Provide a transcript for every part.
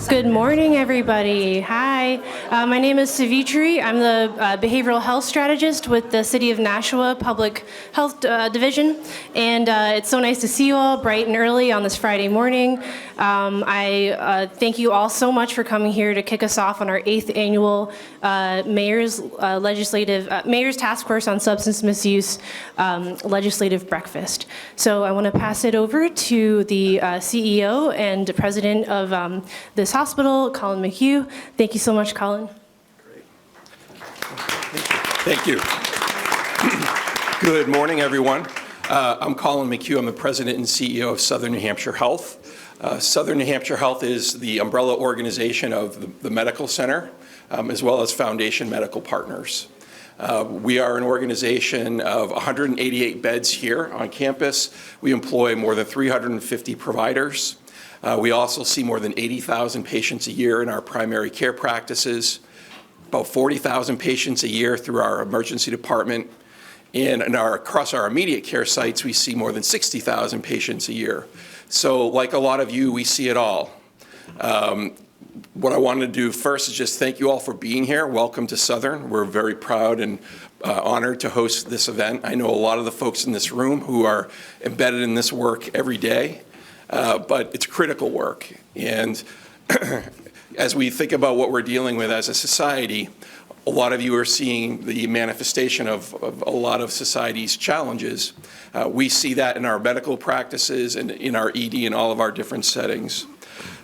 Good morning, everybody. Hi, my name is Savitri. I'm the behavioral health strategist with the City of Nashua Public Health Division, and it's so nice to see you all bright and early on this Friday morning. I thank you all so much for coming here to kick us off on our 8th annual Mayor's Task Force on Substance Misuse Legislative Breakfast. So I want to pass it over to the CEO and President of this hospital, Colin McHugh. Thank you so much, Colin. Great. Thank you. Good morning, everyone. I'm Colin McHugh. I'm the President and CEO of Southern New Hampshire Health. Southern New Hampshire Health is the umbrella organization of the Medical Center, as well as Foundation Medical Partners. We are an organization of 188 beds here on campus. We employ more than 350 providers. We also see more than 80,000 patients a year in our primary care practices, about 40,000 patients a year through our emergency department, and across our immediate care sites, we see more than 60,000 patients a year. So like a lot of you, we see it all. What I wanted to do first is just thank you all for being here. Welcome to Southern. We're very proud and honored to host this event. I know a lot of the folks in this room who are embedded in this work every day. But it's critical work. And as we think about what we're dealing with as a society, a lot of you are seeing the manifestation of a lot of society's challenges. We see that in our medical practices and in our ED and all of our different settings.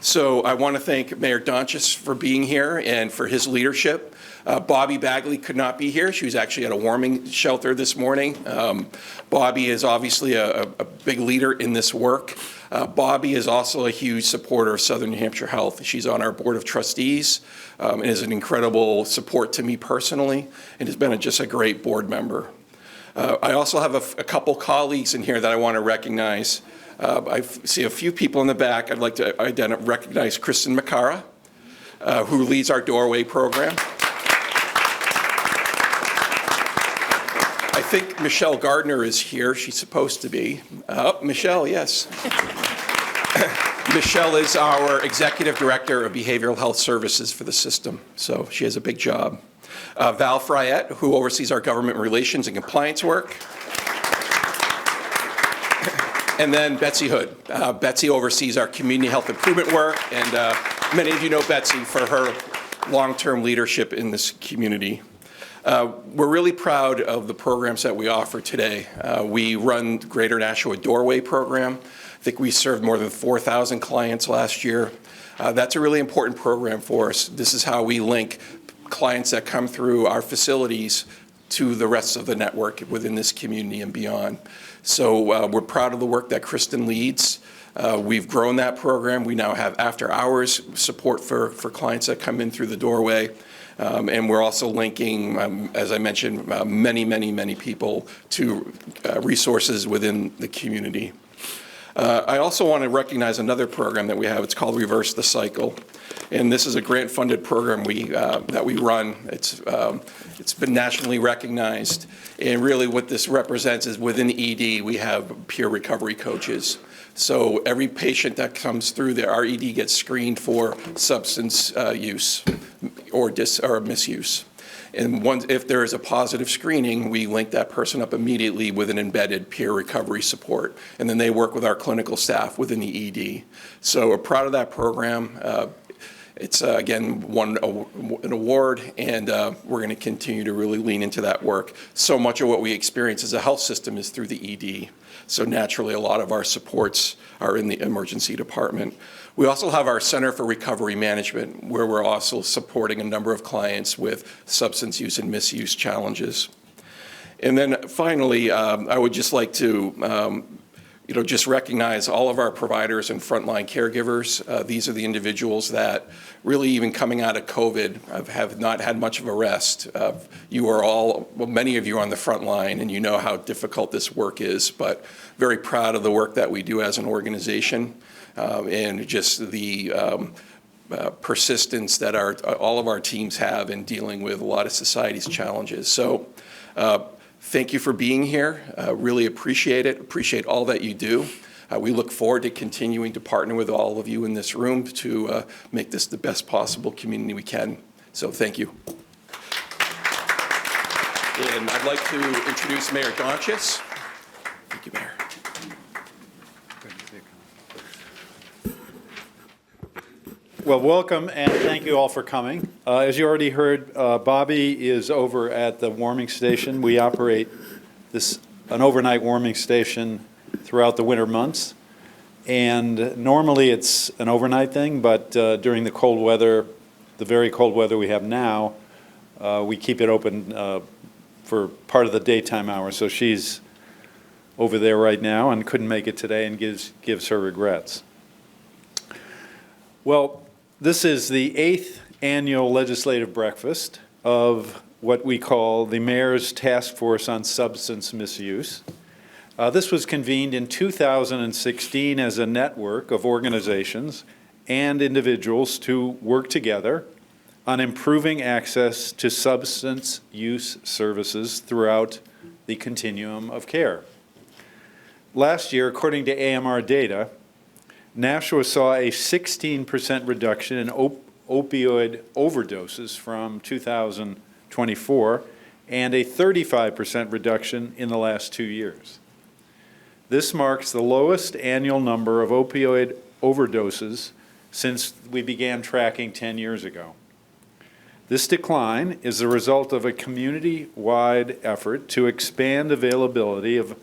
So I want to thank Mayor Donchis for being here and for his leadership. Bobby Bagley could not be here. She was actually at a warming shelter this morning. Bobby is obviously a big leader in this work. Bobby is also a huge supporter of Southern New Hampshire Health. She's on our board of trustees and is an incredible support to me personally and has been just a great board member. I also have a couple colleagues in here that I want to recognize. I see a few people in the back. I'd like to recognize Kristen McCara, who leads our Doorway program. I think Michelle Gardner is here. She's supposed to be. Michelle, yes. Michelle is our Executive Director of Behavioral Health Services for the system, so she has a big job. Val Fryette, who oversees our government relations and compliance work. And then Betsy Hood. Betsy oversees our community health improvement work, and many of you know Betsy for her long-term leadership in this community. We're really proud of the programs that we offer today. We run the Greater Nashua Doorway program. I think we served more than 4,000 clients last year. That's a really important program for us. This is how we link clients that come through our facilities to the rest of the network within this community and beyond. So we're proud of the work that Kristen leads. We've grown that program. We now have after-hours support for clients that come in through the doorway. And we're also linking, as I mentioned, many people to resources within the community. I also want to recognize another program that we have. It's called Reverse the Cycle. And this is a grant-funded program that we run. It's been nationally recognized. And really what this represents is within ED, we have peer recovery coaches. So every patient that comes through there, our ED gets screened for substance use or misuse. And if there is a positive screening, we link that person up immediately with an embedded peer recovery support. And then they work with our clinical staff within the ED. So we're proud of that program. It's, again, won an award, and we're going to continue to really lean into that work. So much of what we experience as a health system is through the ED. So naturally, a lot of our supports are in the emergency department. We also have our Center for Recovery Management, where we're also supporting a number of clients with substance use and misuse challenges. And then finally, I would just like to just recognize all of our providers and frontline caregivers. These are the individuals that really, even coming out of COVID, have not had much of a rest. You are all, well, many of you are on the front line, and you know how difficult this work is, but very proud of the work that we do as an organization, and just the persistence that all of our teams have in dealing with a lot of society's challenges. So thank you for being here. Really appreciate it. Appreciate all that you do. We look forward to continuing to partner with all of you in this room to make this the best possible community we can. So thank you. And I'd like to introduce Mayor Donchis. Thank you, Mayor. Well, welcome, and thank you all for coming. As you already heard, Bobby is over at the warming station. We operate an overnight warming station throughout the winter months. And normally it's an overnight thing, but during the cold weather, the very cold weather we have now, we keep it open for part of the daytime hours. So she's over there right now and couldn't make it today and gives her regrets. Well, this is the 8th annual legislative breakfast of what we call the Mayor's Task Force on Substance Misuse. This was convened in 2016 as a network of organizations and individuals to work together on improving access to substance use services throughout the continuum of care. Last year, according to AMR data, Nashua saw a 16% reduction in opioid overdoses from 2024 and a 35% reduction in the last 2 years. This marks the lowest annual number of opioid overdoses since we began tracking 10 years ago. This decline is the result of a community-wide effort to expand availability of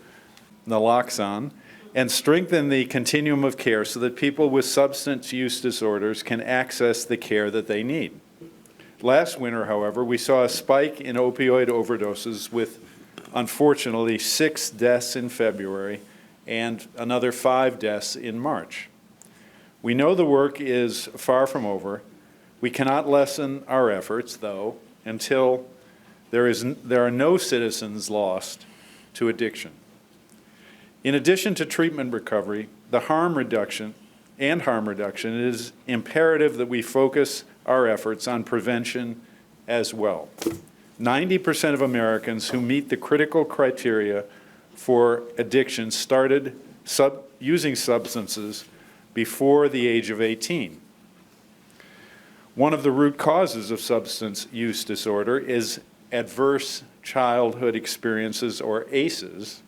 naloxone and strengthen the continuum of care so that people with substance use disorders can access the care that they need. Last winter, however, we saw a spike in opioid overdoses with, unfortunately, 6 deaths in February and another 5 deaths in March. We know the work is far from over. We cannot lessen our efforts, though, until there are no citizens lost to addiction. In addition to treatment recovery, the harm reduction, it is imperative that we focus our efforts on prevention as well. 90% of Americans who meet the critical criteria for addiction started using substances before the age of 18. One of the root causes of substance use disorder is adverse childhood experiences, or ACEs,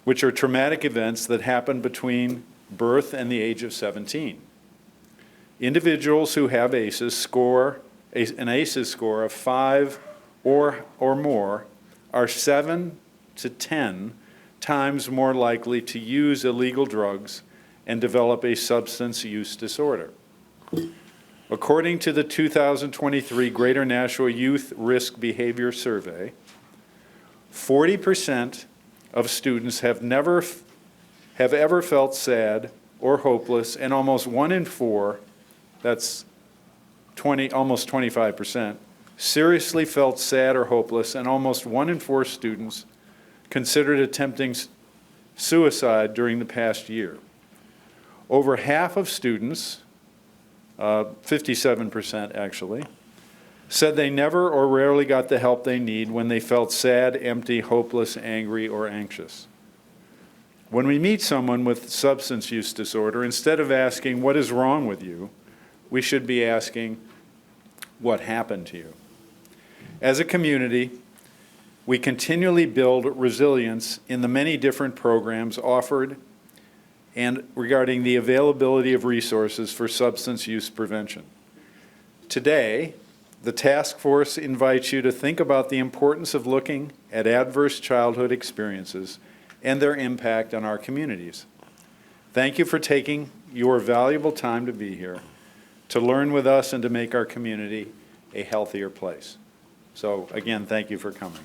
which are traumatic events that happen between birth and the age of 17. Individuals who have ACEs score, an ACEs score of 5 or more are 7 to 10 times more likely to use illegal drugs and develop a substance use disorder. According to the 2023 Greater Nashua Youth Risk Behavior Survey, 40% of students have ever felt sad or hopeless, and almost 1 in 4, that's almost 25%, seriously felt sad or hopeless, and almost 1 in 4 students considered attempting suicide during the past year. Over half of students, 57% actually, said they never or rarely got the help they need when they felt sad, empty, hopeless, angry, or anxious. When we meet someone with substance use disorder, instead of asking, "What is wrong with you?" we should be asking, "What happened to you?" As a community, we continually build resilience in the many different programs offered and regarding the availability of resources for substance use prevention. Today, the task force invites you to think about the importance of looking at adverse childhood experiences and their impact on our communities. Thank you for taking your valuable time to be here, to learn with us and to make our community a healthier place. So again, thank you for coming.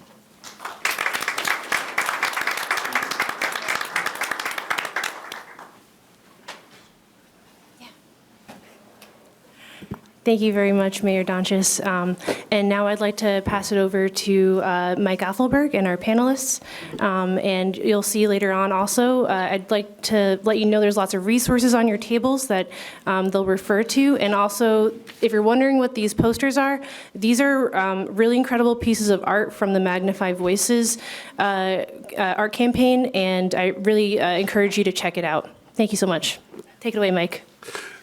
Thank you very much, Mayor Donchis. And now I'd like to pass it over to Mike Athelberg and our panelists. And you'll see later on also, I'd like to let you know there's lots of resources on your tables that they'll refer to. And also, if you're wondering what these posters are, these are really incredible pieces of art from the Magnify Voices art campaign, and I really encourage you to check it out. Thank you so much. Take it away, Mike.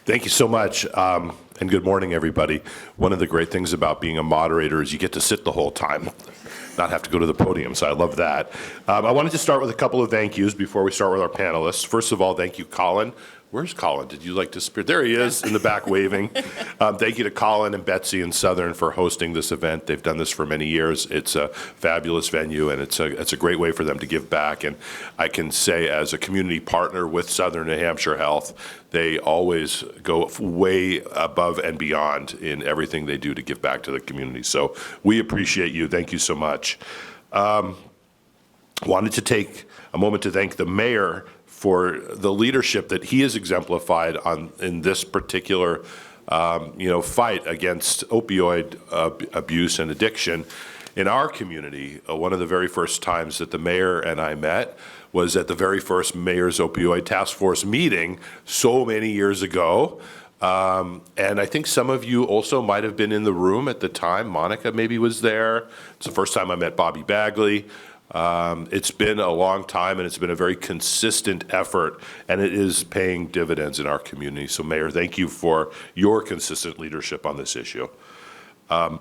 Thank you so much, and good morning, everybody. One of the great things about being a moderator is you get to sit the whole time, not have to go to the podium, so I love that. I wanted to start with a couple of thank yous before we start with our panelists. First of all, thank you, Colin. Where's Colin? Did you like to speak? There he is in the back waving. Thank you to Colin and Betsy and Southern for hosting this event. They've done this for many years. It's a fabulous venue, and it's a great way for them to give back. And I can say, as a community partner with Southern New Hampshire Health, they always go way above and beyond in everything they do to give back to the community. So we appreciate you. Thank you so much. Wanted to take a moment to thank the mayor for the leadership that he has exemplified in this particular, fight against opioid abuse and addiction in our community. One of the very first times that the mayor and I met was at the very first Mayor's Opioid Task Force meeting so many years ago. And I think some of you also might have been in the room at the time. Monica maybe was there. It's the first time I met Bobby Bagley. It's been a long time, and it's been a very consistent effort, and it is paying dividends in our community. So, Mayor, thank you for your consistent leadership on this issue. And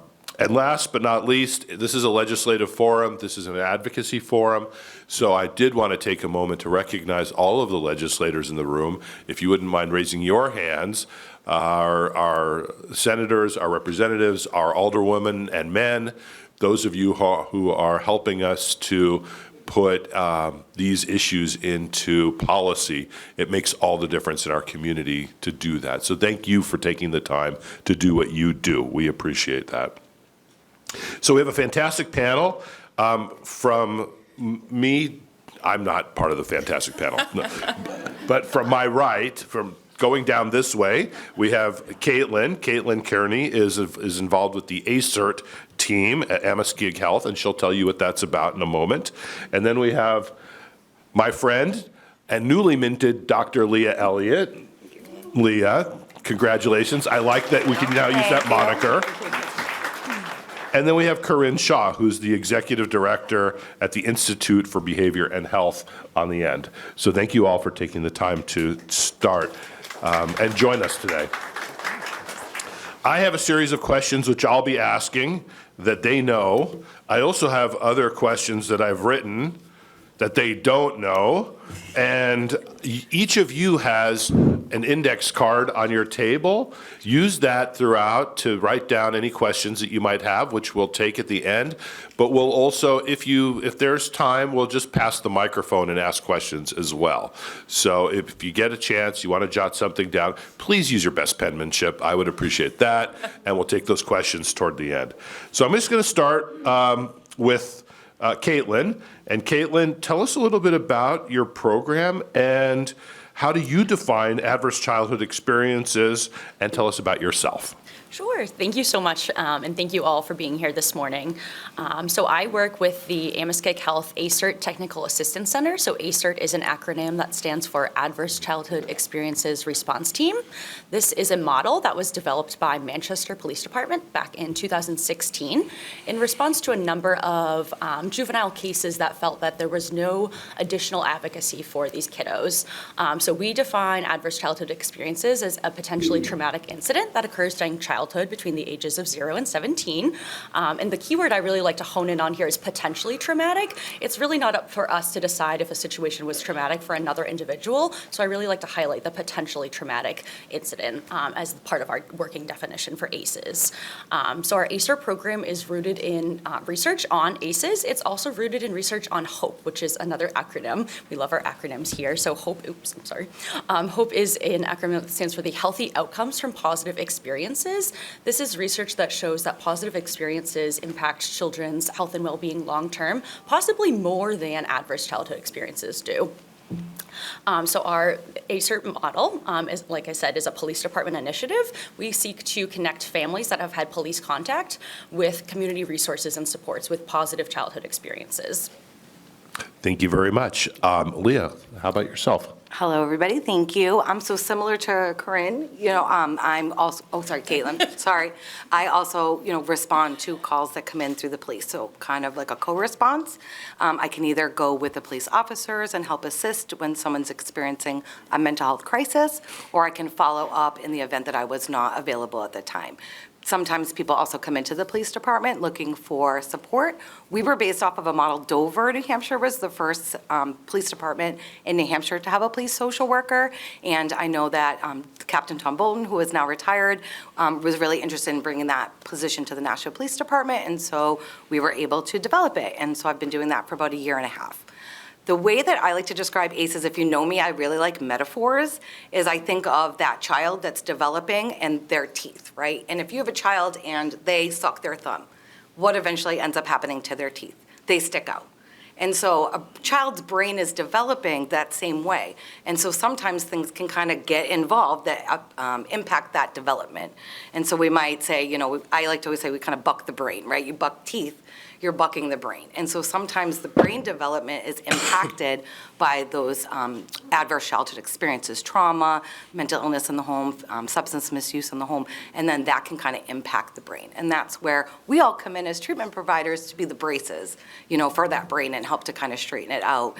last but not least, this is a legislative forum. This is an advocacy forum. So I did want to take a moment to recognize all of the legislators in the room. If you wouldn't mind raising your hands, our senators, our representatives, our alderwomen and men, those of you who are helping us to put these issues into policy. It makes all the difference in our community to do that. So thank you for taking the time to do what you do. We appreciate that. So we have a fantastic panel. From me, I'm not part of the fantastic panel, no. But from my right, from going down this way, we have Caitlin. Caitlin Kearney is involved with the ACERT team at Amiskig Health, and she'll tell you what that's about in a moment. And then we have my friend and newly minted Dr. Leah Elliott. Leah, congratulations. I like that we can now use that moniker. And then we have Corinne Shaw, who's the executive director at the Institute for Behavior and Health on the end. So thank you all for taking the time to start and join us today. I have a series of questions which I'll be asking that they know. I also have other questions that I've written that they don't know. And each of you has an index card on your table. Use that throughout to write down any questions that you might have, which we'll take at the end. But we'll also, if there's time, we'll just pass the microphone and ask questions as well. So if you get a chance, you want to jot something down, please use your best penmanship. I would appreciate that. And we'll take those questions toward the end. So I'm just going to start with Caitlin. And Caitlin, tell us a little bit about your program and how do you define adverse childhood experiences, and tell us about yourself. Sure. Thank you so much, and thank you all for being here this morning. So I work with the Amiskig Health ACERT Technical Assistance Center. So ACERT is an acronym that stands for Adverse Childhood Experiences Response Team. This is a model that was developed by Manchester Police Department back in 2016 in response to a number of juvenile cases that felt that there was no additional advocacy for these kiddos. So we define adverse childhood experiences as a potentially traumatic incident that occurs during childhood between the ages of 0 and 17. And the keyword I really like to hone in on here is potentially traumatic. It's really not up for us to decide if a situation was traumatic for another individual. So I really like to highlight the potentially traumatic incident as part of our working definition for ACEs. So our ACER program is rooted in research on ACEs. It's also rooted in research on HOPE, which is another acronym. We love our acronyms here. So HOPE, HOPE is an acronym that stands for the Healthy Outcomes from Positive Experiences. This is research that shows that positive experiences impact children's health and well-being long-term, possibly more than adverse childhood experiences do. So our ACERT model, is, like I said, is a police department initiative. We seek to connect families that have had police contact with community resources and supports with positive childhood experiences. Thank you very much. Leah, how about yourself? Hello, everybody. Thank you. So similar to Corinne, I'm also, Caitlin, sorry. I also, respond to calls that come in through the police. So kind of like a co-response. I can either go with the police officers and help assist when someone's experiencing a mental health crisis, or I can follow up in the event that I was not available at the time. Sometimes people also come into the police department looking for support. We were based off of a model. Dover, New Hampshire was the first police department in New Hampshire to have a police social worker. And I know that Captain Tom Bolton, who is now retired, was really interested in bringing that position to the Nashua Police Department. And so we were able to develop it. And so I've been doing that for about a year and a half. The way that I like to describe ACEs, if you know me, I really like metaphors, is I think of that child that's developing and their teeth, right? And if you have a child and they suck their thumb, what eventually ends up happening to their teeth? They stick out. And so a child's brain is developing that same way. And so sometimes things can kind of get involved that impact that development. And so we might say, I like to always say we kind of buck the brain, right? You buck teeth, you're bucking the brain. And so sometimes the brain development is impacted by those adverse childhood experiences, trauma, mental illness in the home, substance misuse in the home, and then that can kind of impact the brain. And that's where we all come in as treatment providers to be the braces, for that brain and help to kind of straighten it out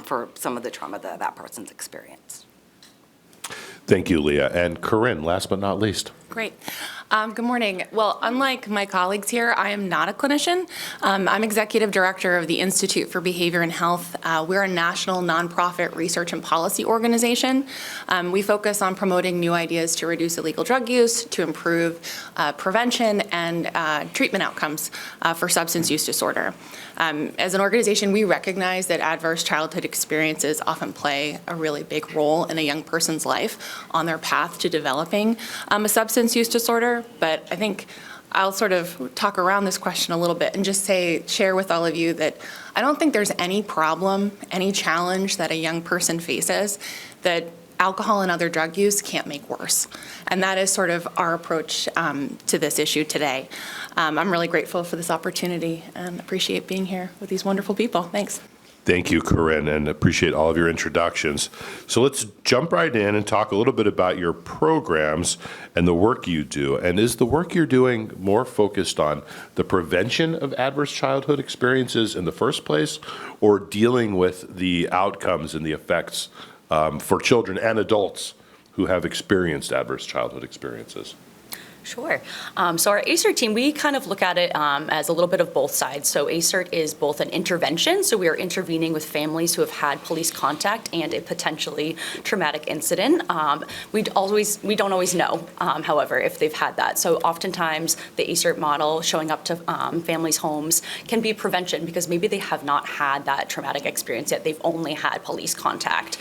for some of the trauma that that person's experienced. Thank you, Leah. And Corinne, last but not least. Great. Good morning. Well, unlike my colleagues here, I am not a clinician. I'm executive director of the Institute for Behavior and Health. We're a national nonprofit research and policy organization. We focus on promoting new ideas to reduce illegal drug use, to improve prevention and treatment outcomes for substance use disorder. As an organization, we recognize that adverse childhood experiences often play a really big role in a young person's life on their path to developing a substance use disorder. But I think I'll sort of talk around this question a little bit and just share with all of you that I don't think there's any problem, any challenge that a young person faces that alcohol and other drug use can't make worse. And that is sort of our approach to this issue today. I'm really grateful for this opportunity and appreciate being here with these wonderful people. Thanks. Thank you, Corinne, and appreciate all of your introductions. So let's jump right in and talk a little bit about your programs and the work you do. And is the work you're doing more focused on the prevention of adverse childhood experiences in the first place, or dealing with the outcomes and the effects for children and adults who have experienced adverse childhood experiences? Sure. So our ACERT team, we kind of look at it as a little bit of both sides. So ACERT is both an intervention, so we are intervening with families who have had police contact and a potentially traumatic incident. We don't always know, however, if they've had that. So oftentimes the ACERT model showing up to families' homes can be prevention because maybe they have not had that traumatic experience yet. They've only had police contact.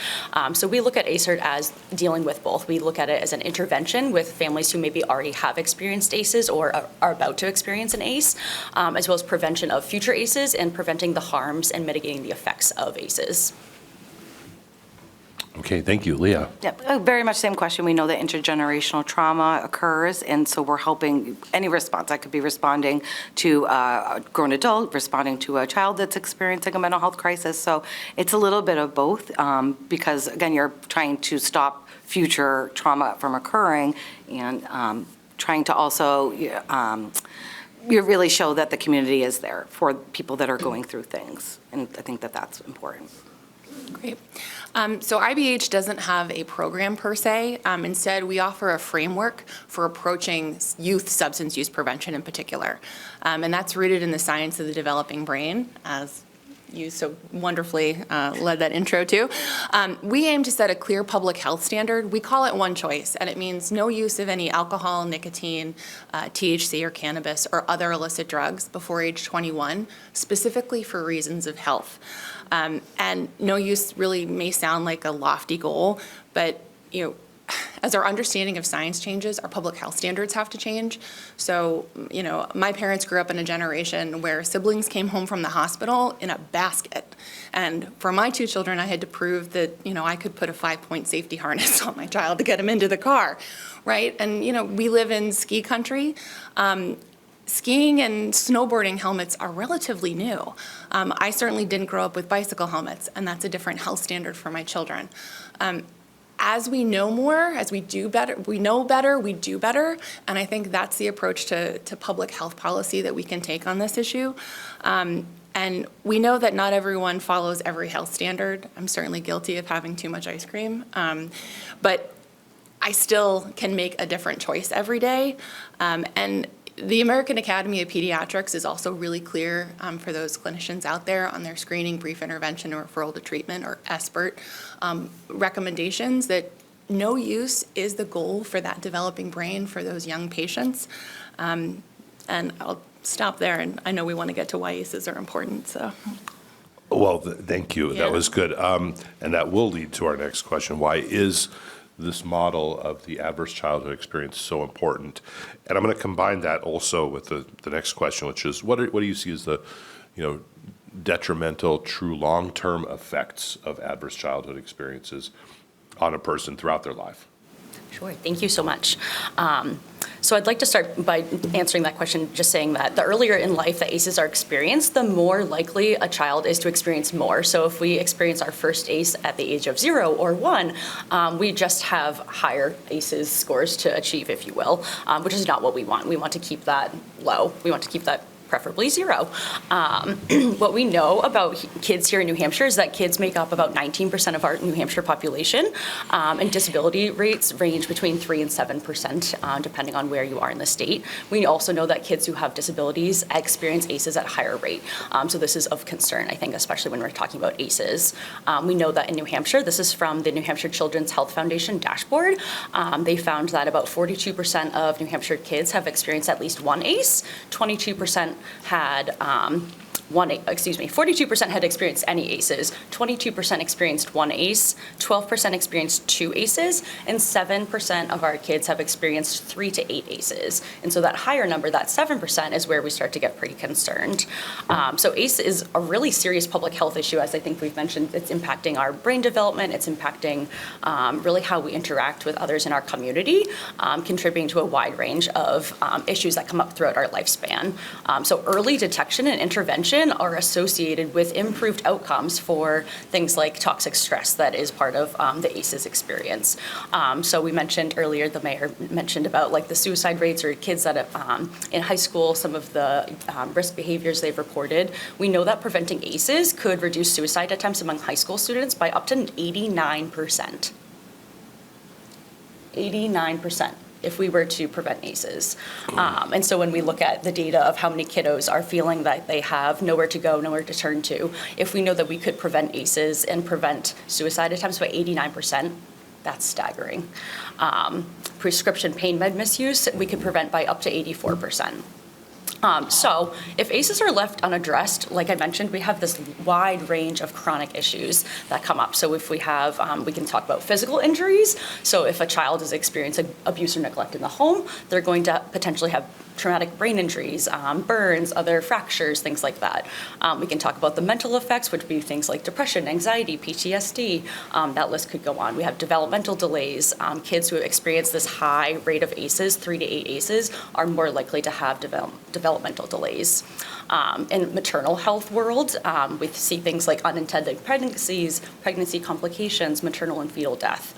So we look at ACERT as dealing with both. We look at it as an intervention with families who maybe already have experienced ACEs or are about to experience an ACE, as well as prevention of future ACEs and preventing the harms and mitigating the effects of ACEs. Okay, thank you. Leah? Yep, very much same question. We know that intergenerational trauma occurs, and so we're helping any response. I could be responding to a grown adult, responding to a child that's experiencing a mental health crisis. So it's a little bit of both because, again, you're trying to stop future trauma from occurring and trying to also you really show that the community is there for people that are going through things. And I think that that's important. Great. So IBH doesn't have a program per se. Instead, we offer a framework for approaching youth substance use prevention in particular. And that's rooted in the science of the developing brain, as you so wonderfully led that intro to. We aim to set a clear public health standard. We call it one choice, and it means no use of any alcohol, nicotine, THC or cannabis or other illicit drugs before age 21, specifically for reasons of health. And no use really may sound like a lofty goal, but as our understanding of science changes, our public health standards have to change. So, my parents grew up in a generation where siblings came home from the hospital in a basket. And for my two children, I had to prove that, I could put a 5-point safety harness on my child to get him into the car, right? And, we live in ski country. skiing and snowboarding helmets are relatively new. I certainly didn't grow up with bicycle helmets, and that's a different health standard for my children. As we know more, as we do better, we know better, we do better, and I think that's the approach to public health policy that we can take on this issue. And we know that not everyone follows every health standard. I'm certainly guilty of having too much ice cream, but I still can make a different choice every day. And the American Academy of Pediatrics is also really clear for those clinicians out there on their screening, brief intervention, or referral to treatment, or SBIRT recommendations that no use is the goal for that developing brain for those young patients. And I'll stop there, and I know we want to get to why ACEs are important, so. Well, thank you. Yeah. That was good. And that will lead to our next question. Why is this model of the adverse childhood experience so important? And I'm going to combine that also with the next question, which is what do you see as the, detrimental, true long-term effects of adverse childhood experiences on a person throughout their life? Sure, thank you so much. So I'd like to start by answering that question, just saying that the earlier in life that ACEs are experienced, the more likely a child is to experience more. So if we experience our first ACE at the age of 0 or 1, we just have higher ACEs scores to achieve, if you will, which is not what we want. We want to keep that low. We want to keep that preferably 0. What we know about kids here in New Hampshire is that kids make up about 19% of our New Hampshire population, and disability rates range between 3 and 7%, depending on where you are in the state. We also know that kids who have disabilities experience ACEs at a higher rate. So this is of concern, I think, especially when we're talking about ACEs. We know that in New Hampshire, this is from the New Hampshire Children's Health Foundation dashboard, they found that about 42% of New Hampshire kids have experienced at least one ACE, 22% had 42% had experienced any ACEs, 22% experienced one ACE, 12% experienced 2 ACEs, and 7% of our kids have experienced 3 to 8 ACEs. And so that higher number, that 7%, is where we start to get pretty concerned. So ACE is a really serious public health issue, as I think we've mentioned. It's impacting our brain development, it's impacting really how we interact with others in our community, contributing to a wide range of issues that come up throughout our lifespan. So early detection and intervention are associated with improved outcomes for things like toxic stress that is part of the ACEs experience. So we mentioned earlier, the mayor mentioned about like the suicide rates or kids that in high school, some of the risk behaviors they've reported. We know that preventing ACEs could reduce suicide attempts among high school students by up to 89%. 89%. If we were to prevent ACEs. And so when we look at the data of how many kiddos are feeling that they have nowhere to go, nowhere to turn to, if we know that we could prevent ACEs and prevent suicide attempts by 89%, that's staggering. Prescription pain med misuse, we could prevent by up to 84%. So if ACEs are left unaddressed, like I mentioned, we have this wide range of chronic issues that come up. So if we have, we can talk about physical injuries. So if a child is experiencing abuse or neglect in the home, they're going to potentially have traumatic brain injuries, burns, other fractures, things like that. We can talk about the mental effects, which would be things like depression, anxiety, PTSD. That list could go on. We have developmental delays. Kids who experience this high rate of ACEs, 3 to 8 ACEs, are more likely to have developmental delays. In maternal health world, we see things like unintended pregnancies, pregnancy complications, maternal and fetal death.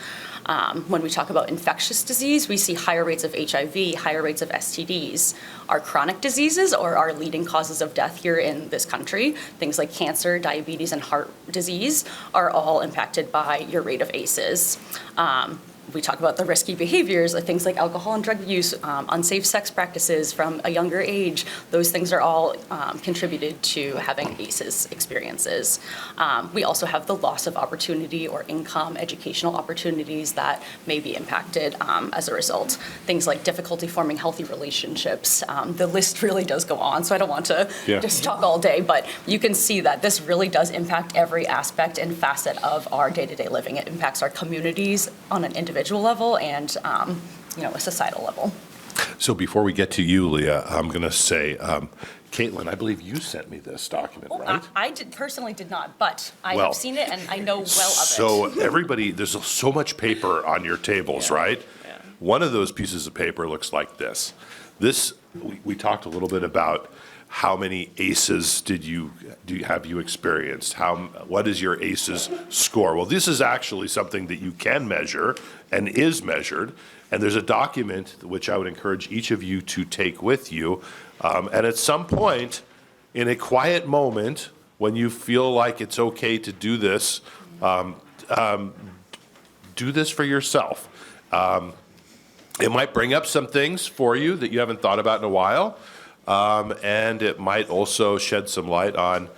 When we talk about infectious disease, we see higher rates of HIV, higher rates of STDs. Our chronic diseases, or our leading causes of death here in this country, things like cancer, diabetes, and heart disease, are all impacted by your rate of ACEs. We talk about the risky behaviors, things like alcohol and drug use, unsafe sex practices from a younger age. Those things are all contributed to having ACEs experiences. We also have the loss of opportunity or income, educational opportunities that may be impacted as a result. Things like difficulty forming healthy relationships. The list really does go on, so I don't want to just talk all day, but you can see that this really does impact every aspect and facet of our day-to-day living. It impacts our communities on an individual level and a societal level. So before we get to you, Leah, I'm going to say, Caitlin, I believe you sent me this document, right? I personally did not, but I have seen it and I know well of it. So everybody, there's so much paper on your tables, right? Yeah. One of those pieces of paper looks like this. We talked a little bit about how many ACEs have you experienced? What is your ACEs score? Well, this is actually something that you can measure and is measured. And there's a document which I would encourage each of you to take with you. And at some point, in a quiet moment, when you feel like it's okay to do this for yourself. It might bring up some things for you that you haven't thought about in a while. And it might also shed some light on,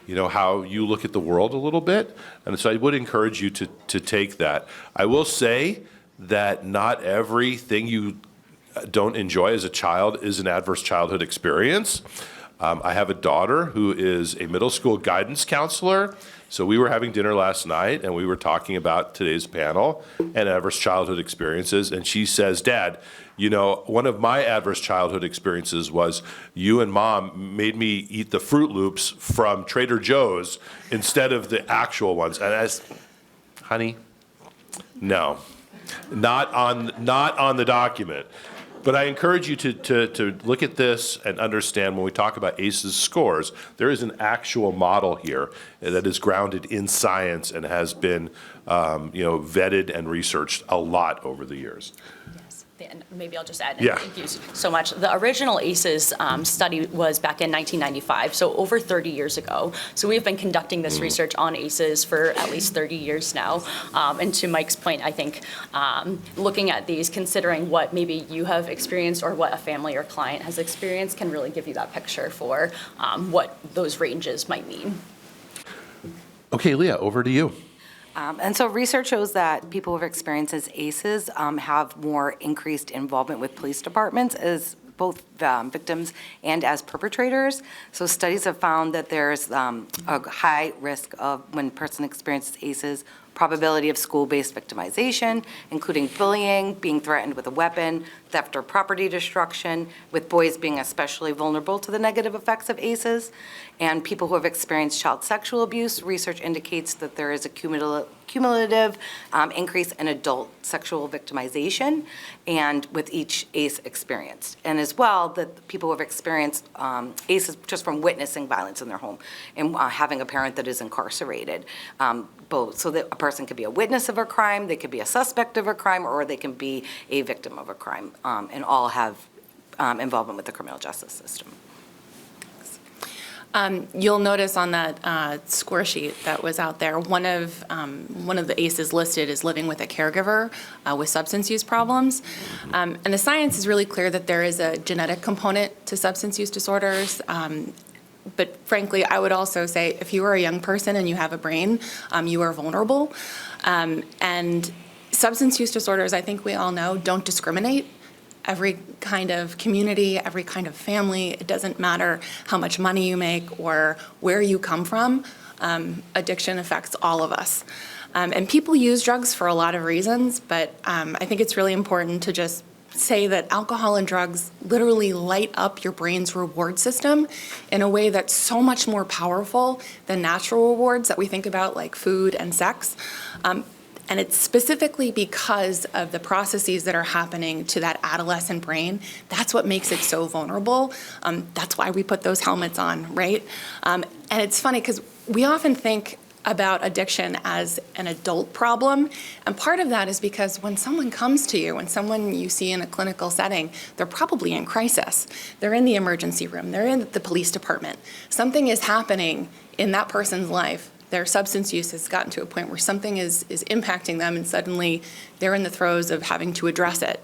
how you look at the world a little bit. And so I would encourage you to take that. I will say that not everything you don't enjoy as a child is an adverse childhood experience. I have a daughter who is a middle school guidance counselor. So we were having dinner last night and we were talking about today's panel and adverse childhood experiences. And she says, Dad, one of my adverse childhood experiences was you and Mom made me eat the Fruit Loops from Trader Joe's instead of the actual ones. And I said, honey, no, not on the document. But I encourage you to look at this and understand when we talk about ACEs scores, there is an actual model here that is grounded in science and has been vetted and researched a lot over the years. And maybe I'll just add, Yeah. thank you so much. The original ACEs study was back in 1995, so over 30 years ago. So we've been conducting this research on ACEs for at least 30 years now. And to Mike's point, I think looking at these, considering what maybe you have experienced or what a family or client has experienced can really give you that picture for what those ranges might mean. Okay, Leah, over to you. And so research shows that people who have experienced as ACEs have more increased involvement with police departments as both victims and as perpetrators. So studies have found that there's a high risk of, when a person experiences ACEs, probability of school-based victimization, including bullying, being threatened with a weapon, theft or property destruction, with boys being especially vulnerable to the negative effects of ACEs. And people who have experienced child sexual abuse, research indicates that there is a cumulative increase in adult sexual victimization and with each ACE experienced. And as well, that people who have experienced ACEs just from witnessing violence in their home and having a parent that is incarcerated, both. So that a person could be a witness of a crime, they could be a suspect of a crime, or they can be a victim of a crime, and all have involvement with the criminal justice system. You'll notice on that score sheet that was out there, one of the ACEs listed is living with a caregiver with substance use problems. And the science is really clear that there is a genetic component to substance use disorders. But frankly, I would also say if you are a young person and you have a brain, you are vulnerable. And substance use disorders, I think we all know, don't discriminate. Every kind of community, every kind of family, it doesn't matter how much money you make or where you come from, addiction affects all of us. And people use drugs for a lot of reasons, but I think it's really important to just say that alcohol and drugs literally light up your brain's reward system in a way that's so much more powerful than natural rewards that we think about, like food and sex. And it's specifically because of the processes that are happening to that adolescent brain. That's what makes it so vulnerable. That's why we put those helmets on, right? And it's funny because we often think about addiction as an adult problem. And part of that is because when someone comes to you, when someone you see in a clinical setting, they're probably in crisis. They're in the emergency room. They're in the police department. Something is happening in that person's life. Their substance use has gotten to a point where something is impacting them, and suddenly they're in the throes of having to address it.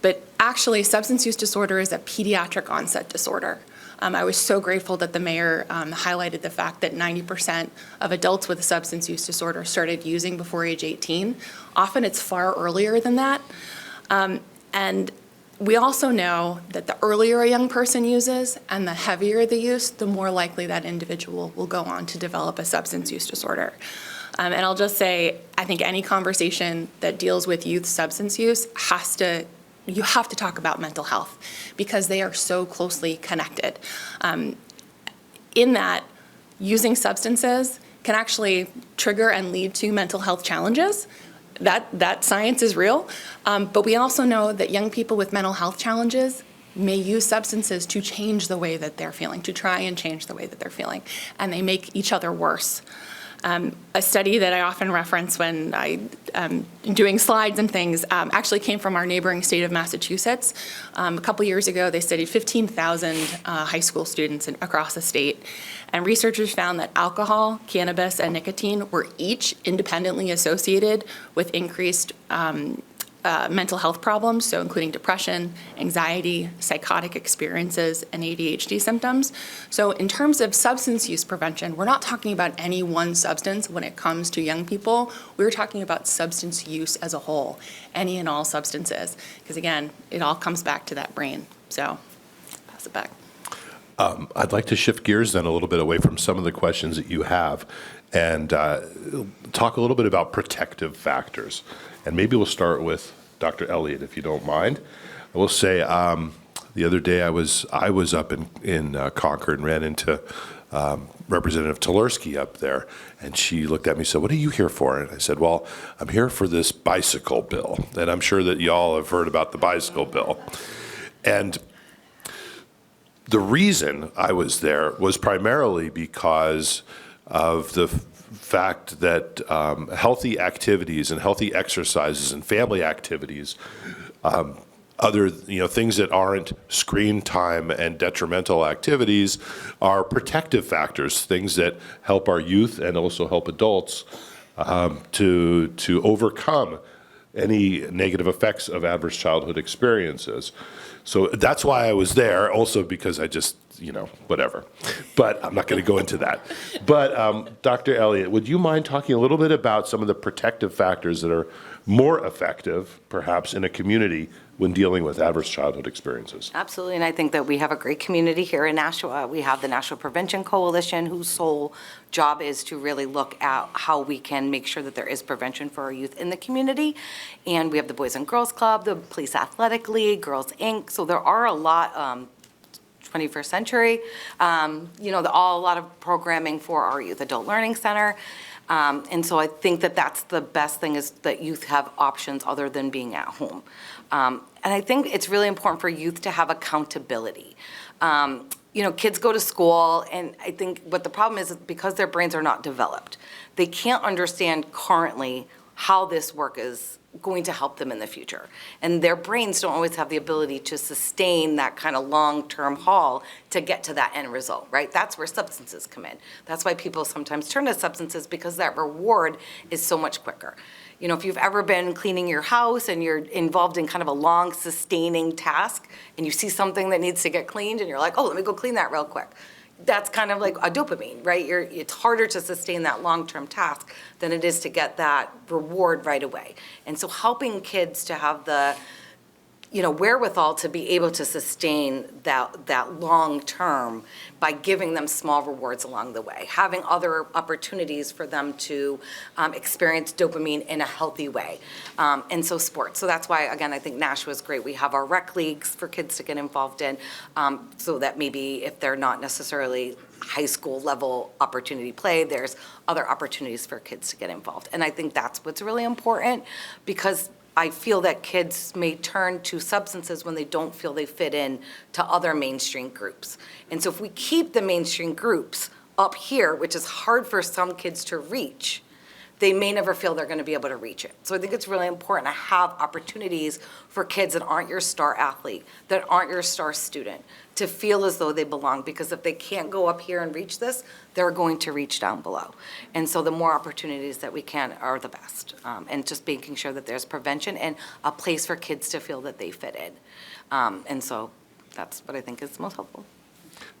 But actually, substance use disorder is a pediatric onset disorder. I was so grateful that the mayor highlighted the fact that 90% of adults with a substance use disorder started using before age 18. Often it's far earlier than that. And we also know that the earlier a young person uses and the heavier the use, the more likely that individual will go on to develop a substance use disorder. And I'll just say, I think any conversation that deals with youth substance use you have to talk about mental health because they are so closely connected. In that, using substances can actually trigger and lead to mental health challenges. That science is real. But we also know that young people with mental health challenges may use substances to change the way that they're feeling, to try and change the way that they're feeling, and they make each other worse. A study that I often reference when I'm doing slides and things actually came from our neighboring state of Massachusetts. A couple years ago, they studied 15,000 high school students across the state, and researchers found that alcohol, cannabis, and nicotine were each independently associated with increased mental health problems, so including depression, anxiety, psychotic experiences, and ADHD symptoms. So in terms of substance use prevention, we're not talking about any one substance when it comes to young people. We're talking about substance use as a whole, any and all substances, because again, it all comes back to that brain. So pass it back. I'd like to shift gears then a little bit away from some of the questions that you have and talk a little bit about protective factors. And maybe we'll start with Dr. Elliott, if you don't mind. I will say the other day I was up in Concord and ran into Representative Tulersky up there, and she looked at me and said, "What are you here for?" And I said, "Well, I'm here for this bicycle bill." And I'm sure that y'all have heard about the bicycle bill. And the reason I was there was primarily because of the fact that healthy activities and healthy exercises and family activities, other things that aren't screen time and detrimental activities, are protective factors, things that help our youth and also help adults to overcome any negative effects of adverse childhood experiences. So that's why I was there, also because I just, whatever. But I'm not going to go into that. But Dr. Elliott, would you mind talking a little bit about some of the protective factors that are more effective, perhaps, in a community when dealing with adverse childhood experiences? Absolutely, and I think that we have a great community here in Nashua. We have the Nashua Prevention Coalition, whose sole job is to really look at how we can make sure that there is prevention for our youth in the community. And we have the Boys and Girls Club, the Police Athletic League, Girls Inc. So there are a lot, 21st Century, a lot of programming for our Youth Adult Learning Center. And so I think that that's the best thing, is that youth have options other than being at home. And I think it's really important for youth to have accountability. Kids go to school, and I think what the problem is because their brains are not developed, they can't understand currently how this work is going to help them in the future. And their brains don't always have the ability to sustain that kind of long-term haul to get to that end result, right? That's where substances come in. That's why people sometimes turn to substances, because that reward is so much quicker. If you've ever been cleaning your house and you're involved in kind of a long, sustaining task, and you see something that needs to get cleaned, and you're like, oh, let me go clean that real quick. That's kind of like a dopamine, right? It's harder to sustain that long-term task than it is to get that reward right away. And so helping kids to have the wherewithal to be able to sustain that long term by giving them small rewards along the way, having other opportunities for them to experience dopamine in a healthy way. And so sports. So that's why, again, I think Nashua is great. We have our rec leagues for kids to get involved in, so that maybe if they're not necessarily high school level opportunity play, there's other opportunities for kids to get involved. And I think that's what's really important, because I feel that kids may turn to substances when they don't feel they fit in to other mainstream groups. And so if we keep the mainstream groups up here, which is hard for some kids to reach, they may never feel they're going to be able to reach it. So I think it's really important to have opportunities for kids that aren't your star athlete, that aren't your star student, to feel as though they belong, because if they can't go up here and reach this, they're going to reach down below. And so the more opportunities that we can are the best. And just making sure that there's prevention and a place for kids to feel that they fit in. And so that's what I think is most helpful.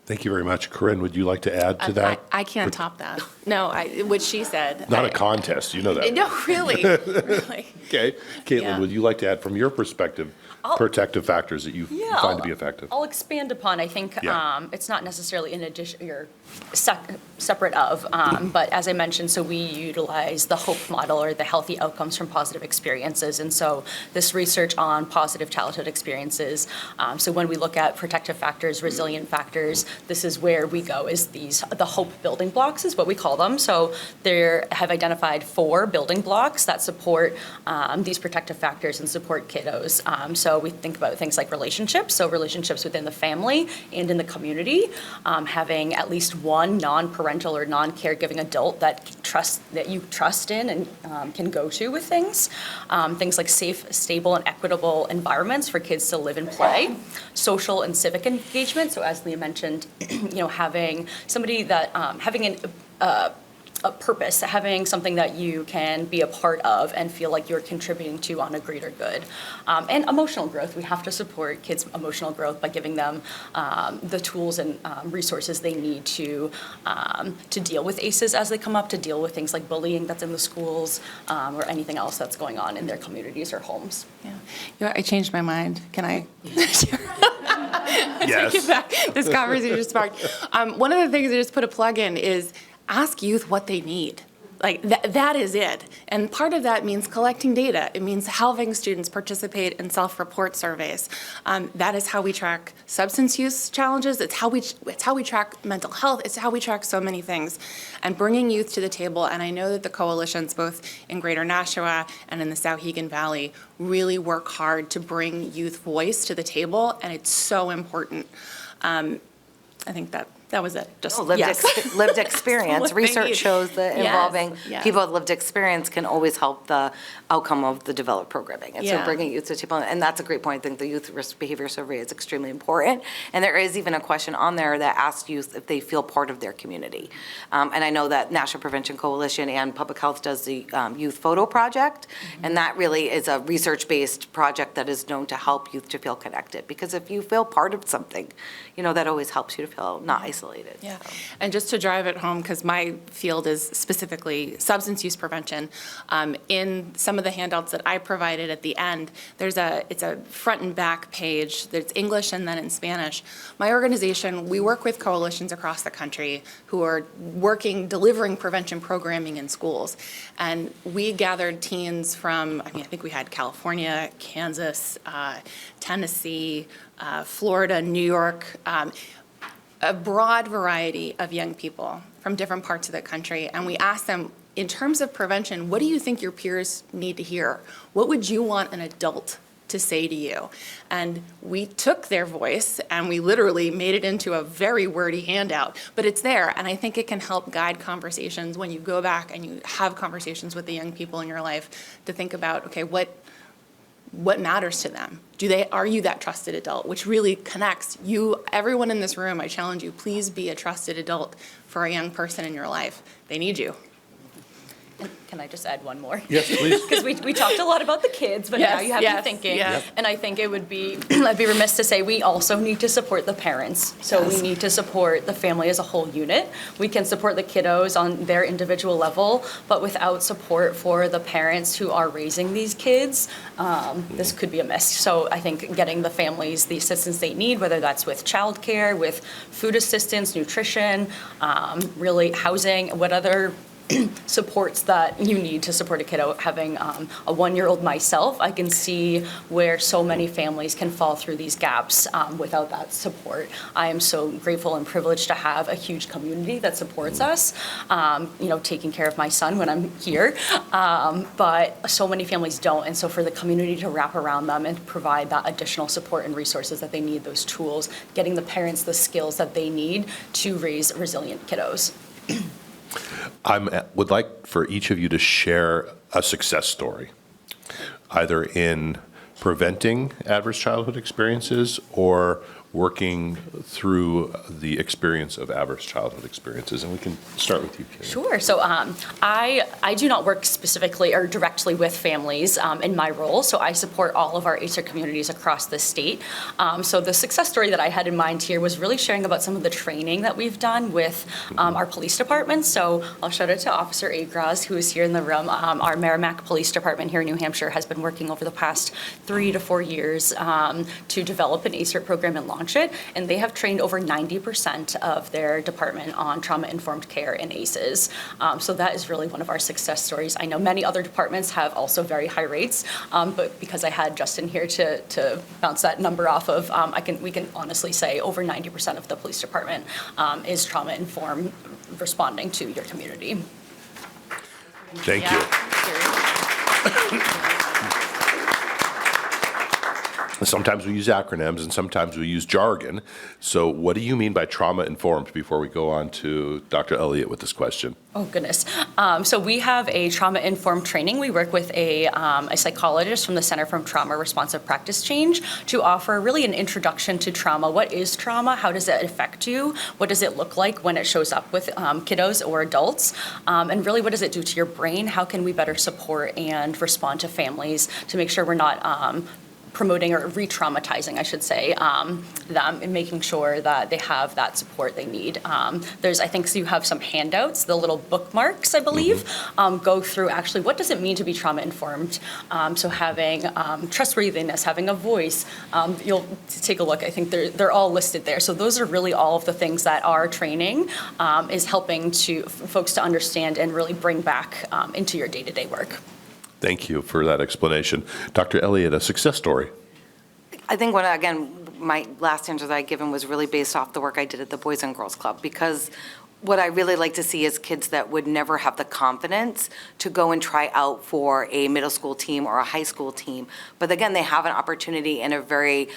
Thank you very much. Corinne, would you like to add to that? I can't top that. No, what she said. Not a contest, you know that. No, really. Really. Okay. Caitlin, Yeah. would you like to add from your perspective protective factors that you find to be effective? I'll expand upon. I think Yeah. it's not necessarily in addition or separate of, but as I mentioned, so we utilize the HOPE model, or the healthy outcomes from positive experiences. And so this research on positive childhood experiences, so when we look at protective factors, resilient factors, this is where we go, is the HOPE building blocks is what we call them. So they have identified 4 building blocks that support these protective factors and support kiddos. So we think about things like relationships, so relationships within the family and in the community, having at least one non-parental or non-caregiving adult that you trust in and can go to with things. Things like safe, stable, and equitable environments for kids to live and play. Social and civic engagement. So as Leah mentioned, having somebody that having a purpose, having something that you can be a part of and feel like you're contributing to on a greater good. And emotional growth. We have to support kids' emotional growth by giving them the tools and resources they need to deal with ACEs as they come up, to deal with things like bullying that's in the schools or anything else that's going on in their communities or homes. Yeah. I changed my mind. Can I? Yes. Take it back. This conversation sparked. One of the things I just put a plug in is ask youth what they need. Like that is it. And part of that means collecting data. It means having students participate in self-report surveys. That is how we track substance use challenges. It's how we track mental health. It's how we track so many things. And bringing youth to the table, and I know that the coalitions both in Greater Nashua and in the Souhegan Valley really work hard to bring youth voice to the table, and it's so important. I think that was it. Just Lived experience. What they Research need. shows that Yes, involving yes. people with lived experience can always help the outcome of the developed programming. And so Yeah. bringing youth to the table, and that's a great point. I think the youth risk behavior survey is extremely important. And there is even a question on there that asks youth if they feel part of their community. And I know that National Prevention Coalition and Public Health does the Youth Photo Project. And that really is a research-based project that is known to help youth to feel connected. Because if you feel part of something, that always helps you to feel not isolated. Yeah, So. and just to drive it home, because my field is specifically substance use prevention, in some of the handouts that I provided at the end, it's a front and back page that's English and then in Spanish. My organization, we work with coalitions across the country who are delivering prevention programming in schools. And we gathered teens from, I think we had California, Kansas, Tennessee, Florida, New York, a broad variety of young people from different parts of the country. And we asked them, in terms of prevention, what do you think your peers need to hear? What would you want an adult to say to you? And we took their voice and we literally made it into a very wordy handout, but it's there. And I think it can help guide conversations when you go back and you have conversations with the young people in your life to think about, okay, what matters to them? Are you that trusted adult? Which really connects you, everyone in this room, I challenge you, please be a trusted adult for a young person in your life. They need you. Can I just add one more? Yes, please. Because we talked a lot about the kids, but now you have me thinking. Yes. And I think it would be, I'd be remiss to say, we also need to support the parents. So we need to support the family as a whole unit. We can support the kiddos on their individual level, but without support for the parents who are raising these kids, this could be a miss. So I think getting the families the assistance they need, whether that's with childcare, with food assistance, nutrition, really housing, what other supports that you need to support a kiddo. Having a one-year-old myself, I can see where so many families can fall through these gaps without that support. I am so grateful and privileged to have a huge community that supports us, taking care of my son when I'm here, but so many families don't. And so for the community to wrap around them and provide that additional support and resources that they need, those tools, getting the parents the skills that they need to raise resilient kiddos. I would like for each of you to share a success story, either in preventing adverse childhood experiences or working through the experience of adverse childhood experiences. And we can start with you, Karen. Sure. So I do not work specifically or directly with families in my role. So I support all of our ACER communities across the state. So the success story that I had in mind here was really sharing about some of the training that we've done with our police departments. So I'll shout out to Officer Agras, who is here in the room. Our Merrimack Police Department here in New Hampshire has been working over the past 3 to 4 years to develop an ACER program and launch it, and they have trained over 90% of their department on trauma-informed care and ACEs. So that is really one of our success stories. I know many other departments have also very high rates, but because I had Justin here to bounce that number off of, we can honestly say over 90% of the police department is trauma-informed responding to your community. Thank you. Sometimes we use acronyms and sometimes we use jargon. So what do you mean by trauma-informed before we go on to Dr. Elliott with this question? Oh, goodness. So we have a trauma-informed training. We work with a psychologist from the Center for Trauma Responsive Practice Change to offer really an introduction to trauma. What is trauma? How does it affect you? What does it look like when it shows up with kiddos or adults? And really, what does it do to your brain? How can we better support and respond to families to make sure we're not promoting or re-traumatizing, I should say, them, and making sure that they have that support they need. I think so you have some handouts, the little bookmarks, I believe, go through actually what does it mean to be trauma-informed. So having trustworthiness, having a voice, you'll take a look, I think they're all listed there. So those are really all of the things that our training is helping to folks to understand and really bring back into your day-to-day work. Thank you for that explanation. Dr. Elliott, a success story. I think my last answer that I given was really based off the work I did at the Boys and Girls Club, because what I really like to see is kids that would never have the confidence to go and try out for a middle school team or a high school team. But again, they have an opportunity in a very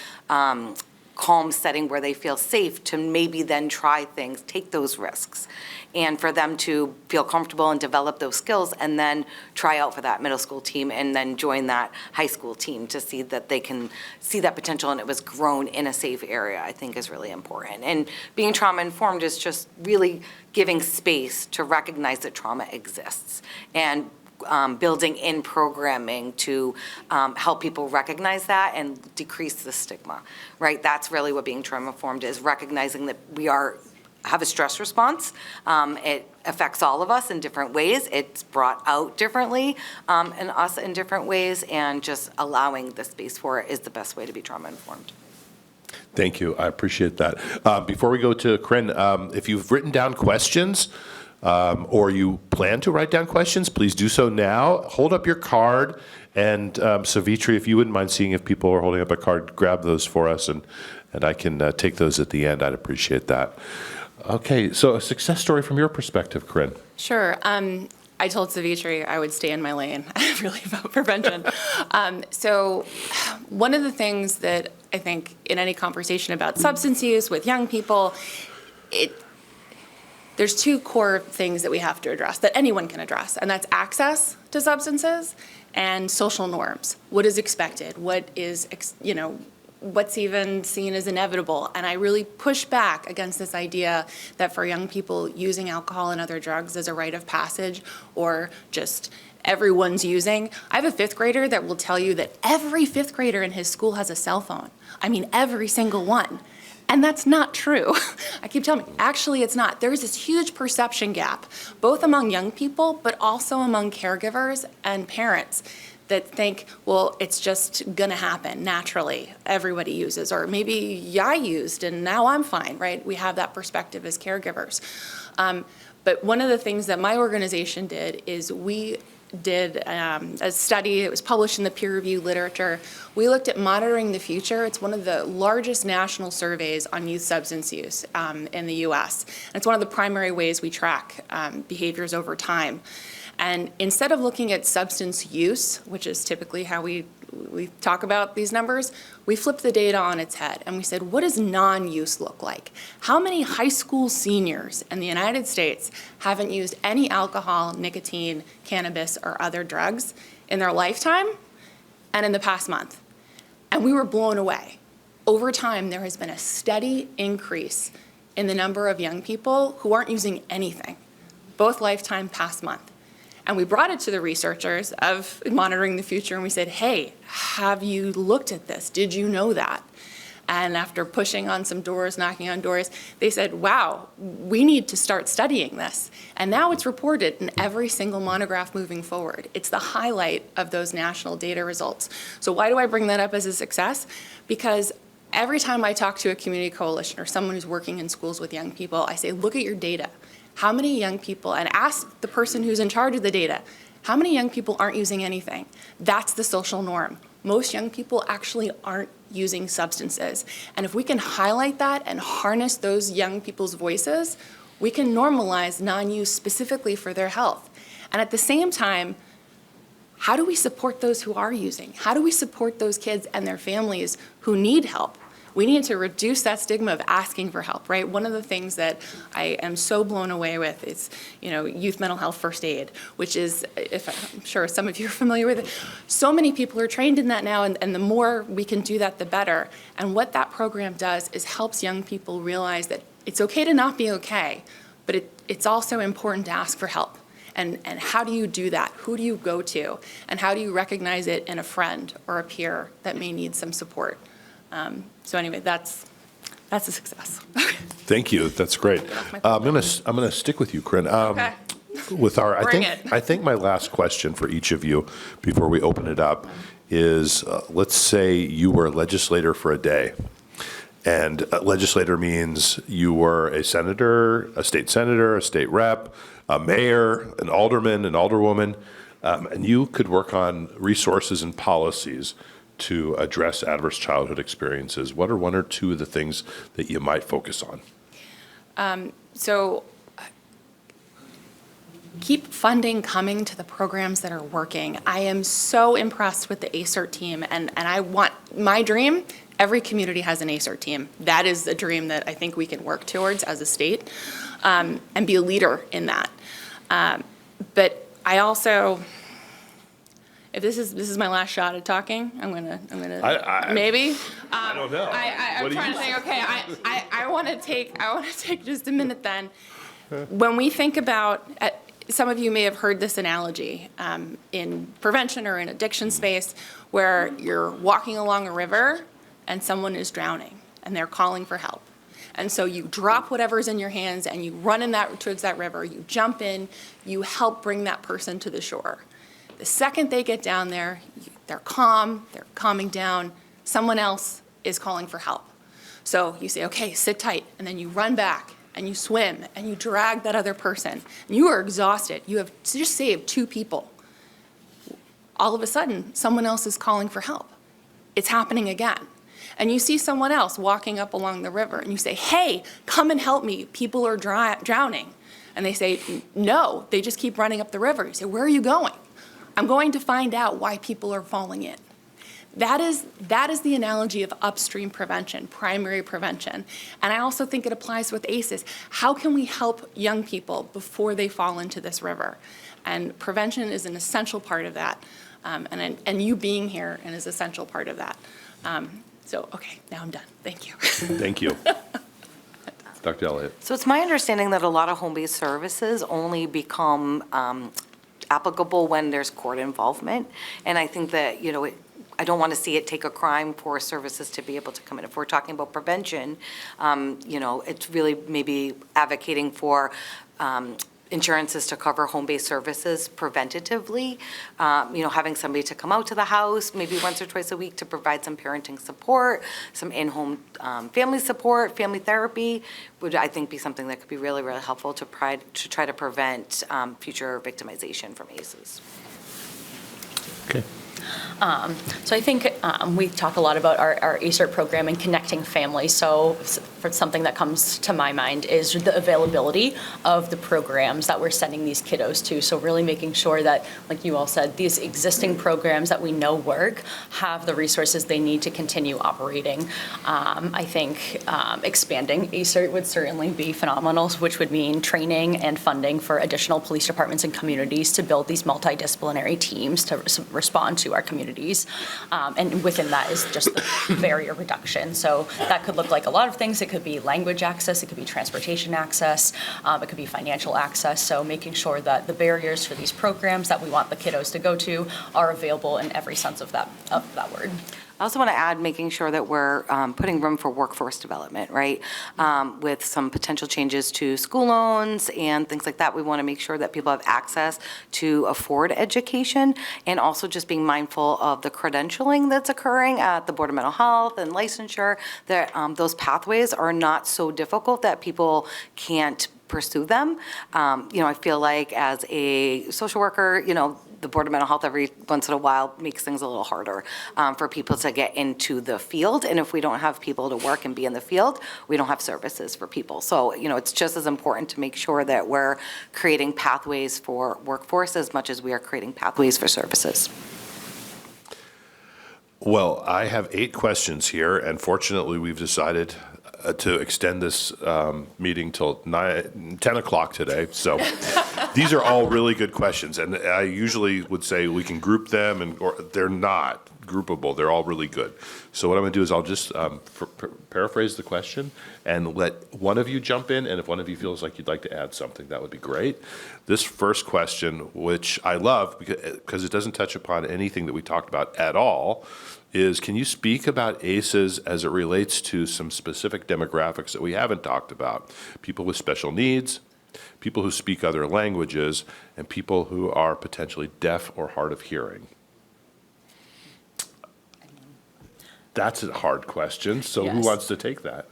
calm setting where they feel safe to maybe then try things, take those risks, and for them to feel comfortable and develop those skills and then try out for that middle school team and then join that high school team to see that they can see that potential and it was grown in a safe area, I think is really important. And being trauma-informed is just really giving space to recognize that trauma exists and building in programming to help people recognize that and decrease the stigma, right? That's really what being trauma-informed is, recognizing that we have a stress response. It affects all of us in different ways. It's brought out differently in us in different ways, and just allowing the space for it is the best way to be trauma-informed. Thank you. I appreciate that. Before we go to Corinne, if you've written down questions, or you plan to write down questions, please do so now. Hold up your card, and Savitri, if you wouldn't mind seeing if people are holding up a card, grab those for us, and I can take those at the end. I'd appreciate that. Okay, so a success story from your perspective, Corinne. Sure. I told Savitri I would stay in my lane, really, about prevention. So one of the things that I think in any conversation about substance use with young people, there's two core things that we have to address, that anyone can address, and that's access to substances and social norms. What is expected? What is, what's even seen as inevitable? And I really push back against this idea that for young people, using alcohol and other drugs is a rite of passage or just everyone's using. I have a fifth grader that will tell you that every fifth grader in his school has a cell phone. I mean, every single one. And that's not true. I keep telling me, actually it's not. There's this huge perception gap, both among young people, but also among caregivers and parents that think, well, it's just gonna happen naturally. Everybody uses, or maybe I used and now I'm fine, right? We have that perspective as caregivers. But one of the things that my organization did is we did a study. It was published in the peer-reviewed literature. We looked at monitoring the future. It's one of the largest national surveys on youth substance use in the U.S. And it's one of the primary ways we track behaviors over time. And instead of looking at substance use, which is typically how we talk about these numbers, we flipped the data on its head and we said, what does non-use look like? How many high school seniors in the United States haven't used any alcohol, nicotine, cannabis, or other drugs in their lifetime and in the past month? And we were blown away. Over time, there has been a steady increase in the number of young people who aren't using anything, both lifetime, past month. And we brought it to the researchers of monitoring the future, and we said, hey, have you looked at this? Did you know that? And after pushing on some doors, knocking on doors, they said, wow, we need to start studying this. And now it's reported in every single monograph moving forward. It's the highlight of those national data results. So why do I bring that up as a success? Because every time I talk to a community coalition or someone who's working in schools with young people, I say, look at your data. How many young people, and ask the person who's in charge of the data, how many young people aren't using anything? That's the social norm. Most young people actually aren't using substances. And if we can highlight that and harness those young people's voices, we can normalize non-use specifically for their health. And at the same time, how do we support those who are using? How do we support those kids and their families who need help? We need to reduce that stigma of asking for help, right? One of the things that I am so blown away with is, youth mental health first aid, which is, I'm sure some of you are familiar with it, so many people are trained in that now, and the more we can do that, the better. And what that program does is helps young people realize that it's okay to not be okay, but it's also important to ask for help. And how do you do that? Who do you go to? And how do you recognize it in a friend or a peer that may need some support? So anyway, that's a success. Thank you. That's great. I'm gonna stick with you, Corinne. Okay. With our, Bring it. I think my last question for each of you before we open it up is, let's say you were a legislator for a day. And a legislator means you were a senator, a state rep, a mayor, an alderman, an alderwoman, and you could work on resources and policies to address adverse childhood experiences. What are one or two of the things that you might focus on? So keep funding coming to the programs that are working. I am so impressed with the ACERT team, and I want, my dream, every community has an ACERT team. That is a dream that I think we can work towards as a state, and be a leader in that. But I also, if this is my last shot at talking, I'm gonna maybe. I don't know. I'm What do trying you to think. Okay, I want to take just a minute then. When we think about, some of you may have heard this analogy in prevention or in addiction space, where you're walking along a river and someone is drowning and they're calling for help. And so you drop whatever's in your hands and you run towards that river, you jump in, you help bring that person to the shore. The second they get down there, they're calm, they're calming down, someone else is calling for help. So you say, okay, sit tight, and then you run back and you swim and you drag that other person. And you are exhausted. You have just saved 2 people. All of a sudden, someone else is calling for help. It's happening again. And you see someone else walking up along the river and you say, hey, come and help me. People are drowning. And they say, no, they just keep running up the river. You say, where are you going? I'm going to find out why people are falling in. That is the analogy of upstream prevention, primary prevention. And I also think it applies with ACEs. How can we help young people before they fall into this river? And prevention is an essential part of that. And you being here is an essential part of that. So, okay, now I'm done. Thank you. Thank you. Dr. Elliott. So it's my understanding that a lot of home-based services only become applicable when there's court involvement. And I think that, I don't want to see it take a crime for services to be able to come in. If we're talking about prevention, it's really maybe advocating for insurances to cover home-based services preventatively, having somebody to come out to the house maybe once or twice a week to provide some parenting support, some in-home family support, family therapy would, I think, be something that could be really, really helpful to try to prevent future victimization from ACEs. Okay. So I think we talk a lot about our ACERT program and connecting families. So for something that comes to my mind is the availability of the programs that we're sending these kiddos to. So really making sure that, like you all said, these existing programs that we know work have the resources they need to continue operating. I think expanding ACERT would certainly be phenomenal, which would mean training and funding for additional police departments and communities to build these multidisciplinary teams to respond to our communities. And within that is just the barrier reduction. So that could look like a lot of things. It could be language access, it could be transportation access, it could be financial access. So making sure that the barriers for these programs that we want the kiddos to go to are available in every sense of that word. I also want to add making sure that we're putting room for workforce development, right? With some potential changes to school loans and things like that, we want to make sure that people have access to afford education, and also just being mindful of the credentialing that's occurring at the Board of Mental Health and licensure, that those pathways are not so difficult that people can't pursue them. I feel like as a social worker, the Board of Mental Health every once in a while makes things a little harder for people to get into the field. And if we don't have people to work and be in the field, we don't have services for people. So, it's just as important to make sure that we're creating pathways for workforce as much as we are creating pathways for services. Well, I have 8 questions here, and fortunately, we've decided to extend this meeting till 10 o'clock today. So these are all really good questions, and I usually would say we can group them, or they're not groupable. They're all really good. So what I'm going to do is I'll just paraphrase the question and let one of you jump in, and if one of you feels like you'd like to add something, that would be great. This first question, which I love because it doesn't touch upon anything that we talked about at all, is can you speak about ACEs as it relates to some specific demographics that we haven't talked about? People with special needs, people who speak other languages, and people who are potentially deaf or hard of hearing. That's a hard question, so who Yes. wants to take that?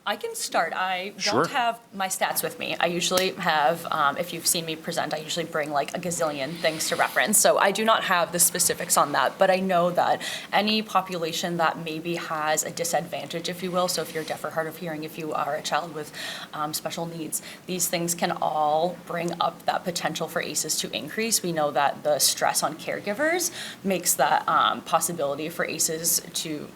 I can start. I Sure. don't have my stats with me. I usually have, if you've seen me present, I usually bring like a gazillion things to reference. So I do not have the specifics on that, but I know that any population that maybe has a disadvantage, if you will, so if you're deaf or hard of hearing, if you are a child with special needs, these things can all bring up that potential for ACEs to increase. We know that the stress on caregivers makes that possibility for ACEs to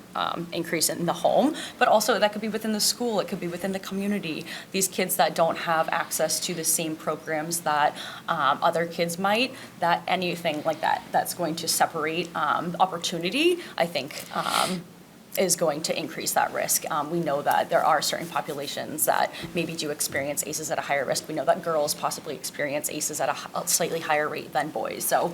increase in the home, but also that could be within the school, it could be within the community. These kids that don't have access to the same programs that other kids might, that anything like that, that's going to separate opportunity, I think, is going to increase that risk. We know that there are certain populations that maybe do experience ACEs at a higher risk. We know that girls possibly experience ACEs at a slightly higher rate than boys. So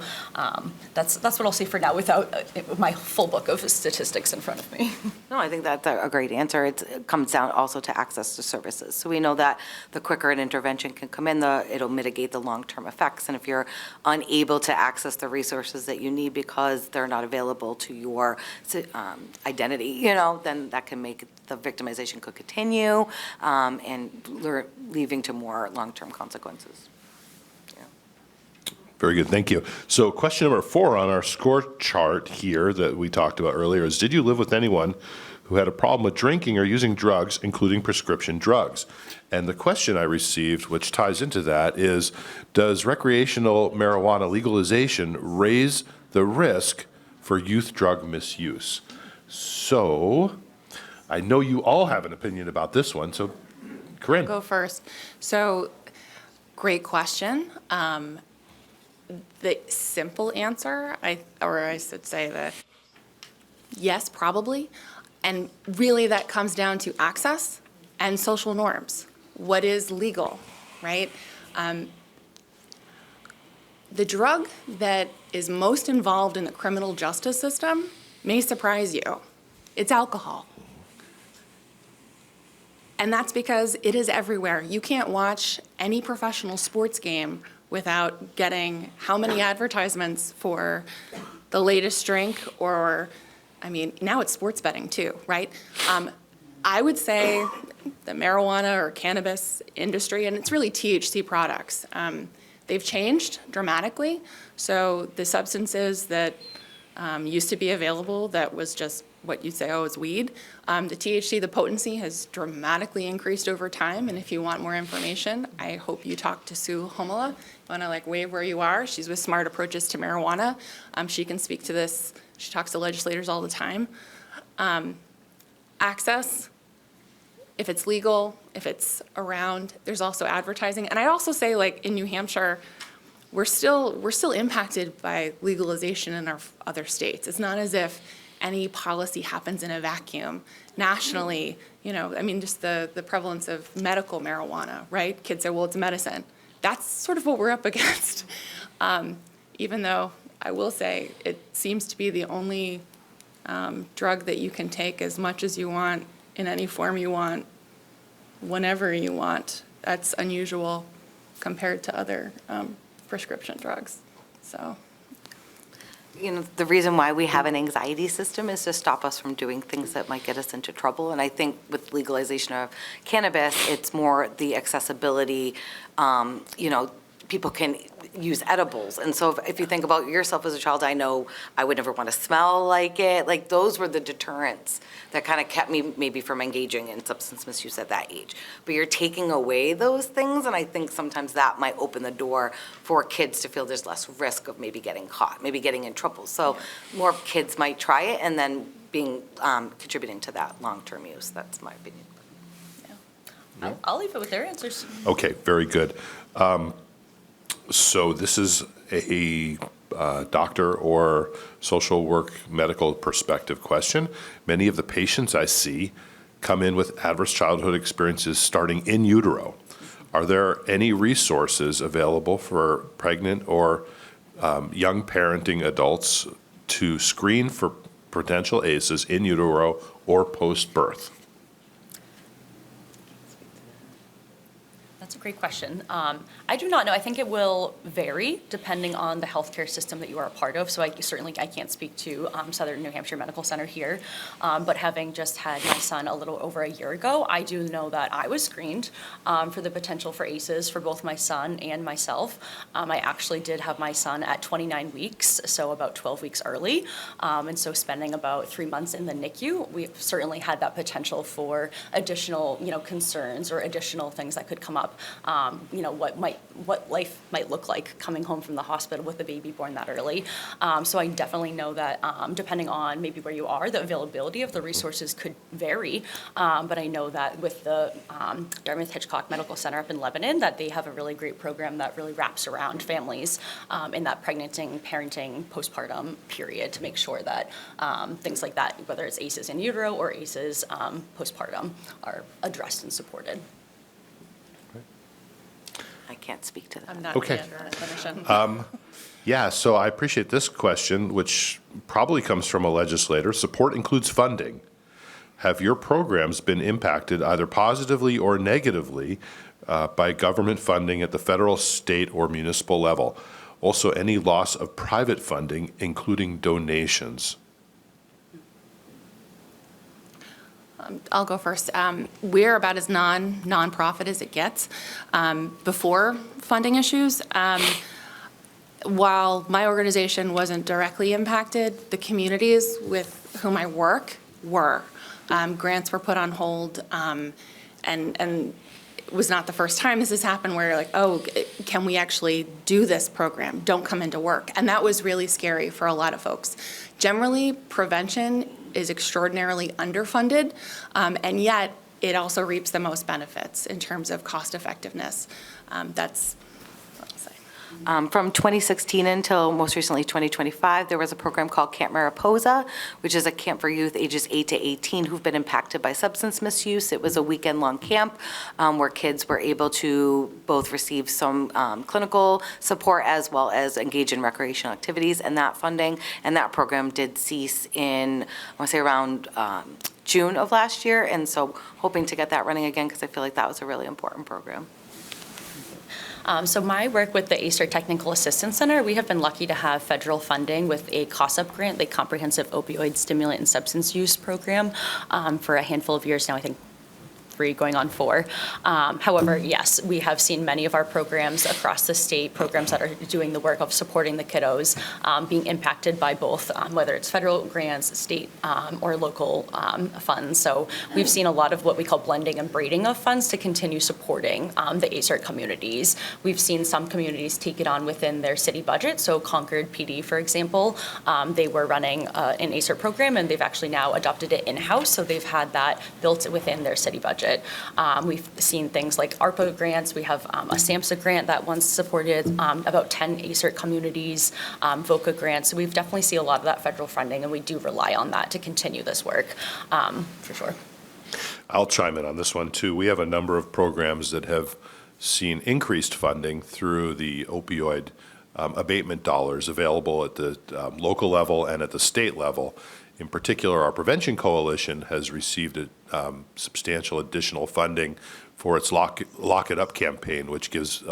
that's what I'll say for now without my full book of statistics in front of me. No, I think that's a great answer. It comes down also to access to services. So we know that the quicker an intervention can come in, it'll mitigate the long-term effects. And if you're unable to access the resources that you need because they're not available to your identity, then that can make the victimization could continue and leading to more long-term consequences. Very good, thank you. So question number 4 on our score chart here that we talked about earlier is, did you live with anyone who had a problem with drinking or using drugs, including prescription drugs? And the question I received, which ties into that, is, does recreational marijuana legalization raise the risk for youth drug misuse? So I know you all have an opinion about this one, so Corinne. Go first. So, great question. The simple answer, I should say that yes, probably. And really that comes down to access and social norms. What is legal, right? The drug that is most involved in the criminal justice system may surprise you. It's alcohol. And that's because it is everywhere. You can't watch any professional sports game without getting how many advertisements for the latest drink, or, now it's sports betting too, right? I would say the marijuana or cannabis industry, and it's really THC products, they've changed dramatically. So the substances that used to be available that was just what you'd say, it's weed. The THC, the potency has dramatically increased over time, and if you want more information, I hope you talk to Sue Homola. You want to wave where you are. She's with Smart Approaches to Marijuana. She can speak to this. She talks to legislators all the time. Access, if it's legal, if it's around, there's also advertising. And I'd also say, in New Hampshire, we're still impacted by legalization in our other states. It's not as if any policy happens in a vacuum. Nationally, just the prevalence of medical marijuana, right? Kids say, well, it's medicine. That's sort of what we're up against. Even though I will say it seems to be the only drug that you can take as much as you want, in any form you want, whenever you want. That's unusual compared to other prescription drugs. So. The reason why we have an anxiety system is to stop us from doing things that might get us into trouble. And I think with legalization of cannabis, it's more the accessibility, people can use edibles. And so if you think about yourself as a child, I know I would never want to smell like it. Like, those were the deterrents that kind of kept me maybe from engaging in substance misuse at that age. But you're taking away those things, and I think sometimes that might open the door for kids to feel there's less risk of maybe getting caught, maybe getting in trouble. So more kids might try it and then being contributing to that long-term use. That's my opinion. I'll leave it with their answers. Okay, very good. So this is a doctor or social work medical perspective question. Many of the patients I see come in with adverse childhood experiences starting in utero. Are there any resources available for pregnant or young parenting adults to screen for potential ACEs in utero or post-birth? That's a great question. I do not know. I think it will vary depending on the healthcare system that you are a part of. So I can't speak to Southern New Hampshire Medical Center here, but having just had my son a little over a year ago, I do know that I was screened for the potential for ACEs for both my son and myself. I actually did have my son at 29 weeks, so about 12 weeks early, and so spending about 3 months in the NICU, we've certainly had that potential for additional, concerns or additional things that could come up. What life might look like coming home from the hospital with a baby born that early. So I definitely know that depending on maybe where you are, the availability of the resources could vary. But I know that with the Dartmouth-Hitchcock Medical Center up in Lebanon, that they have a really great program that really wraps around families in that pregnanting, parenting, postpartum period to make sure that things like that, whether it's ACEs in utero or ACEs postpartum, are addressed and supported. I can't speak to that. I'm not Okay. a clinician. Yeah, so I appreciate this question, which probably comes from a legislator. Support includes funding. Have your programs been impacted either positively or negatively by government funding at the federal, state, or municipal level? Also, any loss of private funding, including donations? I'll go first. We're about as nonprofit as it gets. Before funding issues, while my organization wasn't directly impacted, the communities with whom I work were. Grants were put on hold, and it was not the first time this has happened where you're like, oh, can we actually do this program? Don't come into work. And that was really scary for a lot of folks. Generally, prevention is extraordinarily underfunded, and yet it also reaps the most benefits in terms of cost effectiveness. That's what I'll say. From 2016 until most recently 2025, there was a program called Camp Mariposa, which is a camp for youth ages 8 to 18 who've been impacted by substance misuse. It was a weekend-long camp where kids were able to both receive some clinical support as well as engage in recreational activities, and that funding and that program did cease in, I want to say around June of last year, and so hoping to get that running again because I feel like that was a really important program. So my work with the ACER Technical Assistance Center, we have been lucky to have federal funding with a COSUP grant, the Comprehensive Opioid Stimulant and Substance Use Program, for a handful of years now, I think 3 going on 4. However, yes, we have seen many of our programs across the state, programs that are doing the work of supporting the kiddos, being impacted by both, whether it's federal grants, state or local funds. So we've seen a lot of what we call blending and braiding of funds to continue supporting the ACER communities. We've seen some communities take it on within their city budget. So Concord PD, for example, they were running an ACER program and they've actually now adopted it in-house. So they've had that built within their city budget. We've seen things like ARPA grants. We have a SAMHSA grant that once supported about 10 ACER communities, VOCA grants. So we've definitely seen a lot of that federal funding, and we do rely on that to continue this work, for sure. I'll chime in on this one, too. We have a number of programs that have seen increased funding through the opioid abatement dollars available at the local level and at the state level. In particular, our Prevention Coalition has received substantial additional funding for its Lock It Up campaign, which gives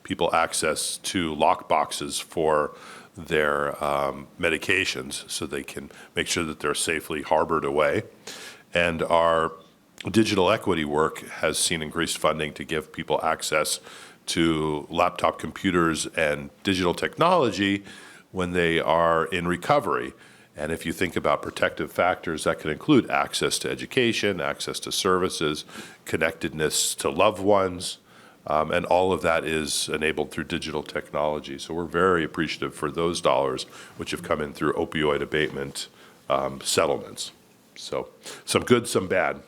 people access to lock boxes for their medications so they can make sure that they're safely harbored away. And our digital equity work has seen increased funding to give people access to laptop computers and digital technology when they are in recovery. And if you think about protective factors, that can include access to education, access to services, connectedness to loved ones, and all of that is enabled through digital technology. So we're very appreciative for those dollars which have come in through opioid abatement settlements. So some good, some bad.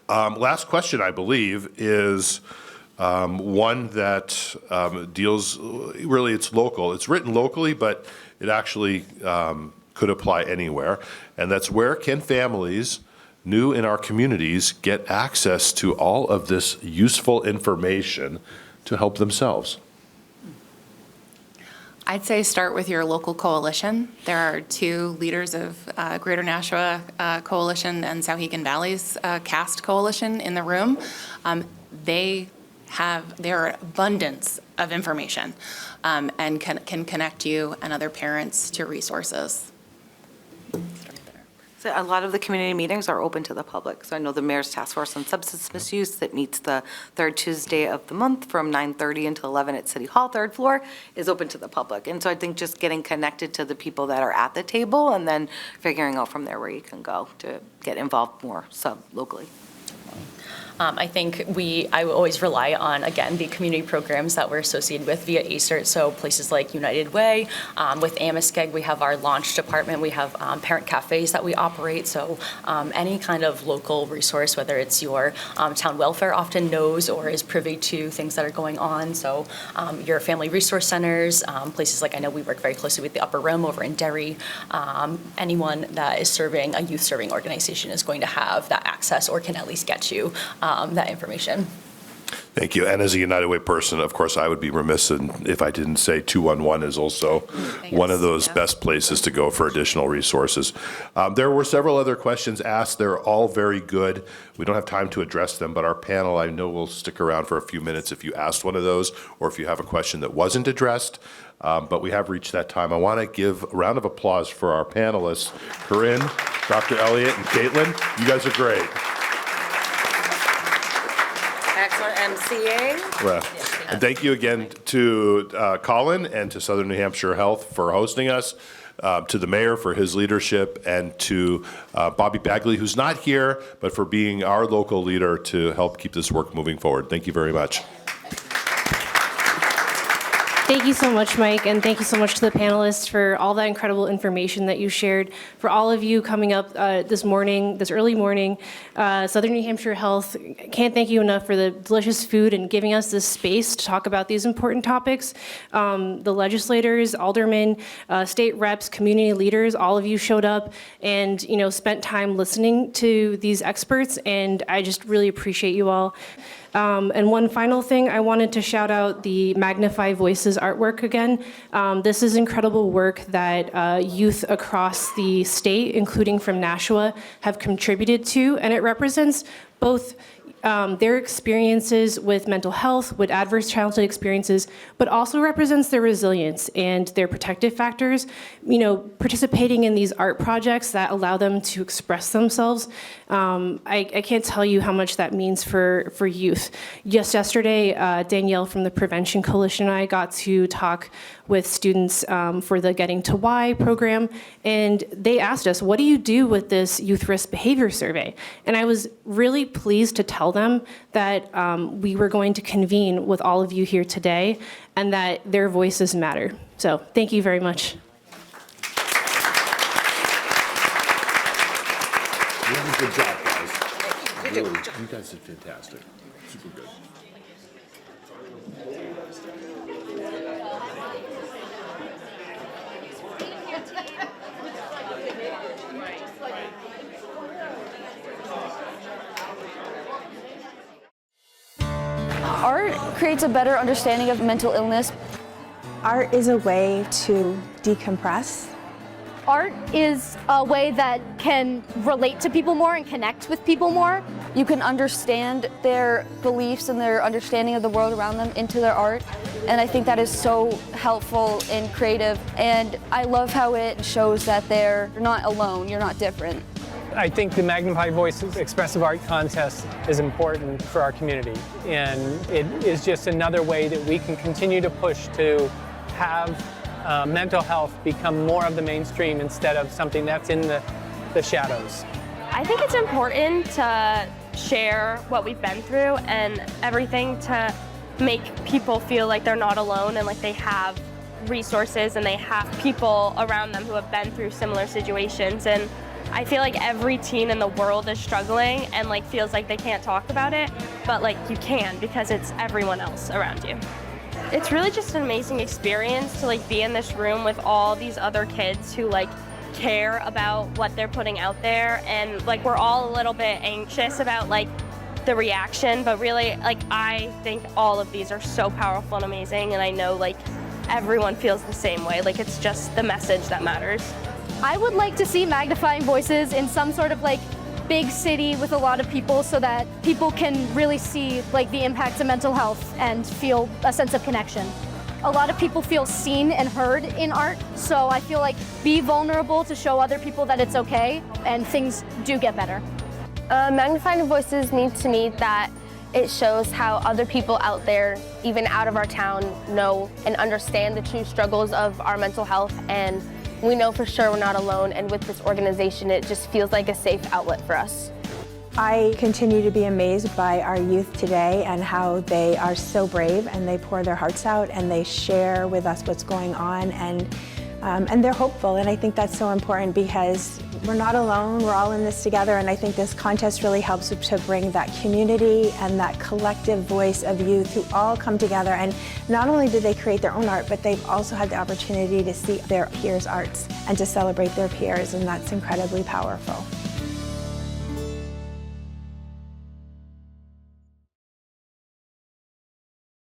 Last question, I believe, is one that deals, really it's local. It's written locally, but it actually could apply anywhere. And that's, where can families new in our communities get access to all of this useful information to help themselves? I'd say start with your local coalition. There are two leaders of Greater Nashua Coalition and Sauhegan Valley's CAST Coalition in the room. There are abundance of information and can connect you and other parents to resources. So a lot of the community meetings are open to the public. So I know the Mayor's Task Force on Substance Misuse that meets the third Tuesday of the month from 9:30 until 11 at City Hall, third floor, is open to the public. And so I think just getting connected to the people that are at the table and then figuring out from there where you can go to get involved more locally. I think I always rely on, again, the community programs that we're associated with via ACERT, so places like United Way. With Amiskeg, we have our launch department. We have parent cafes that we operate, so any kind of local resource, whether it's your town welfare often knows or is privy to things that are going on, so your family resource centers, places like, I know we work very closely with the Upper Rim over in Derry. Anyone that is serving, a youth serving organization is going to have that access or can at least get you that information. Thank you. And as a United Way person, of course, I would be remiss if I didn't say 211 is also one of those best places to go for additional resources. There were several other questions asked. They're all very good. We don't have time to address them, but our panel, I know, will stick around for a few minutes if you asked one of those or if you have a question that wasn't addressed. But we have reached that time. I want to give a round of applause for our panelists, Corinne, Dr. Elliott, and Caitlin. You guys are great. Excellent MCA. Well, and thank you again to Colin and to Southern New Hampshire Health for hosting us, to the mayor for his leadership, and to Bobby Bagley, who's not here, but for being our local leader to help keep this work moving forward. Thank you very much. Thank you so much, Mike, and thank you so much to the panelists for all that incredible information that you shared. For all of you coming up this early morning, Southern New Hampshire Health can't thank you enough for the delicious food and giving us this space to talk about these important topics. The legislators, aldermen, state reps, community leaders, all of you showed up and spent time listening to these experts, and I just really appreciate you all. And one final thing, I wanted to shout out the Magnify Voices artwork again. This is incredible work that youth across the state, including from Nashua, have contributed to, and it represents both their experiences with mental health, with adverse childhood experiences, but also represents their resilience and their protective factors, participating in these art projects that allow them to express themselves. I can't tell you how much that means for youth. Just yesterday, Danielle from the Prevention Coalition and I got to talk with students for the Getting to Why program, and they asked us, what do you do with this youth risk behavior survey? And I was really pleased to tell them that we were going to convene with all of you here today and that their voices matter. So thank you very much. You did a good job, guys. Really, you guys did fantastic. Super good. Art creates a better understanding of mental illness. Art is a way to decompress. Art is a way that can relate to people more and connect with people more. You can understand their beliefs and their understanding of the world around them into their art. And I think that is so helpful and creative. And I love how it shows that they're not alone, you're not different. I think the Magnified Voices Expressive Art Contest is important for our community, and it is just another way that we can continue to push to have mental health become more of the mainstream instead of something that's in the shadows. I think it's important to share what we've been through and everything to make people feel like they're not alone and like they have resources and they have people around them who have been through similar situations. And I feel like every teen in the world is struggling and like feels like they can't talk about it, but like you can because it's everyone else around you. It's really just an amazing experience to like be in this room with all these other kids who like care about what they're putting out there, and like we're all a little bit anxious about like the reaction, but really like I think all of these are so powerful and amazing, and I know like everyone feels the same way. Like it's just the message that matters. I would like to see Magnifying Voices in some sort of like big city with a lot of people so that people can really see like the impacts of mental health and feel a sense of connection. A lot of people feel seen and heard in art, so I feel like be vulnerable to show other people that it's okay and things do get better. Magnifying Voices means to me that it shows how other people out there, even out of our town, know and understand the true struggles of our mental health, and we know for sure we're not alone, and with this organization it just feels like a safe outlet for us. I continue to be amazed by our youth today and how they are so brave and they pour their hearts out and they share with us what's going on, and they're hopeful, and I think that's so important because we're not alone, we're all in this together, and I think this contest really helps to bring that community and that collective voice of youth who all come together, and not only do they create their own art, but they've also had the opportunity to see their peers' arts and to celebrate their peers, and that's incredibly powerful.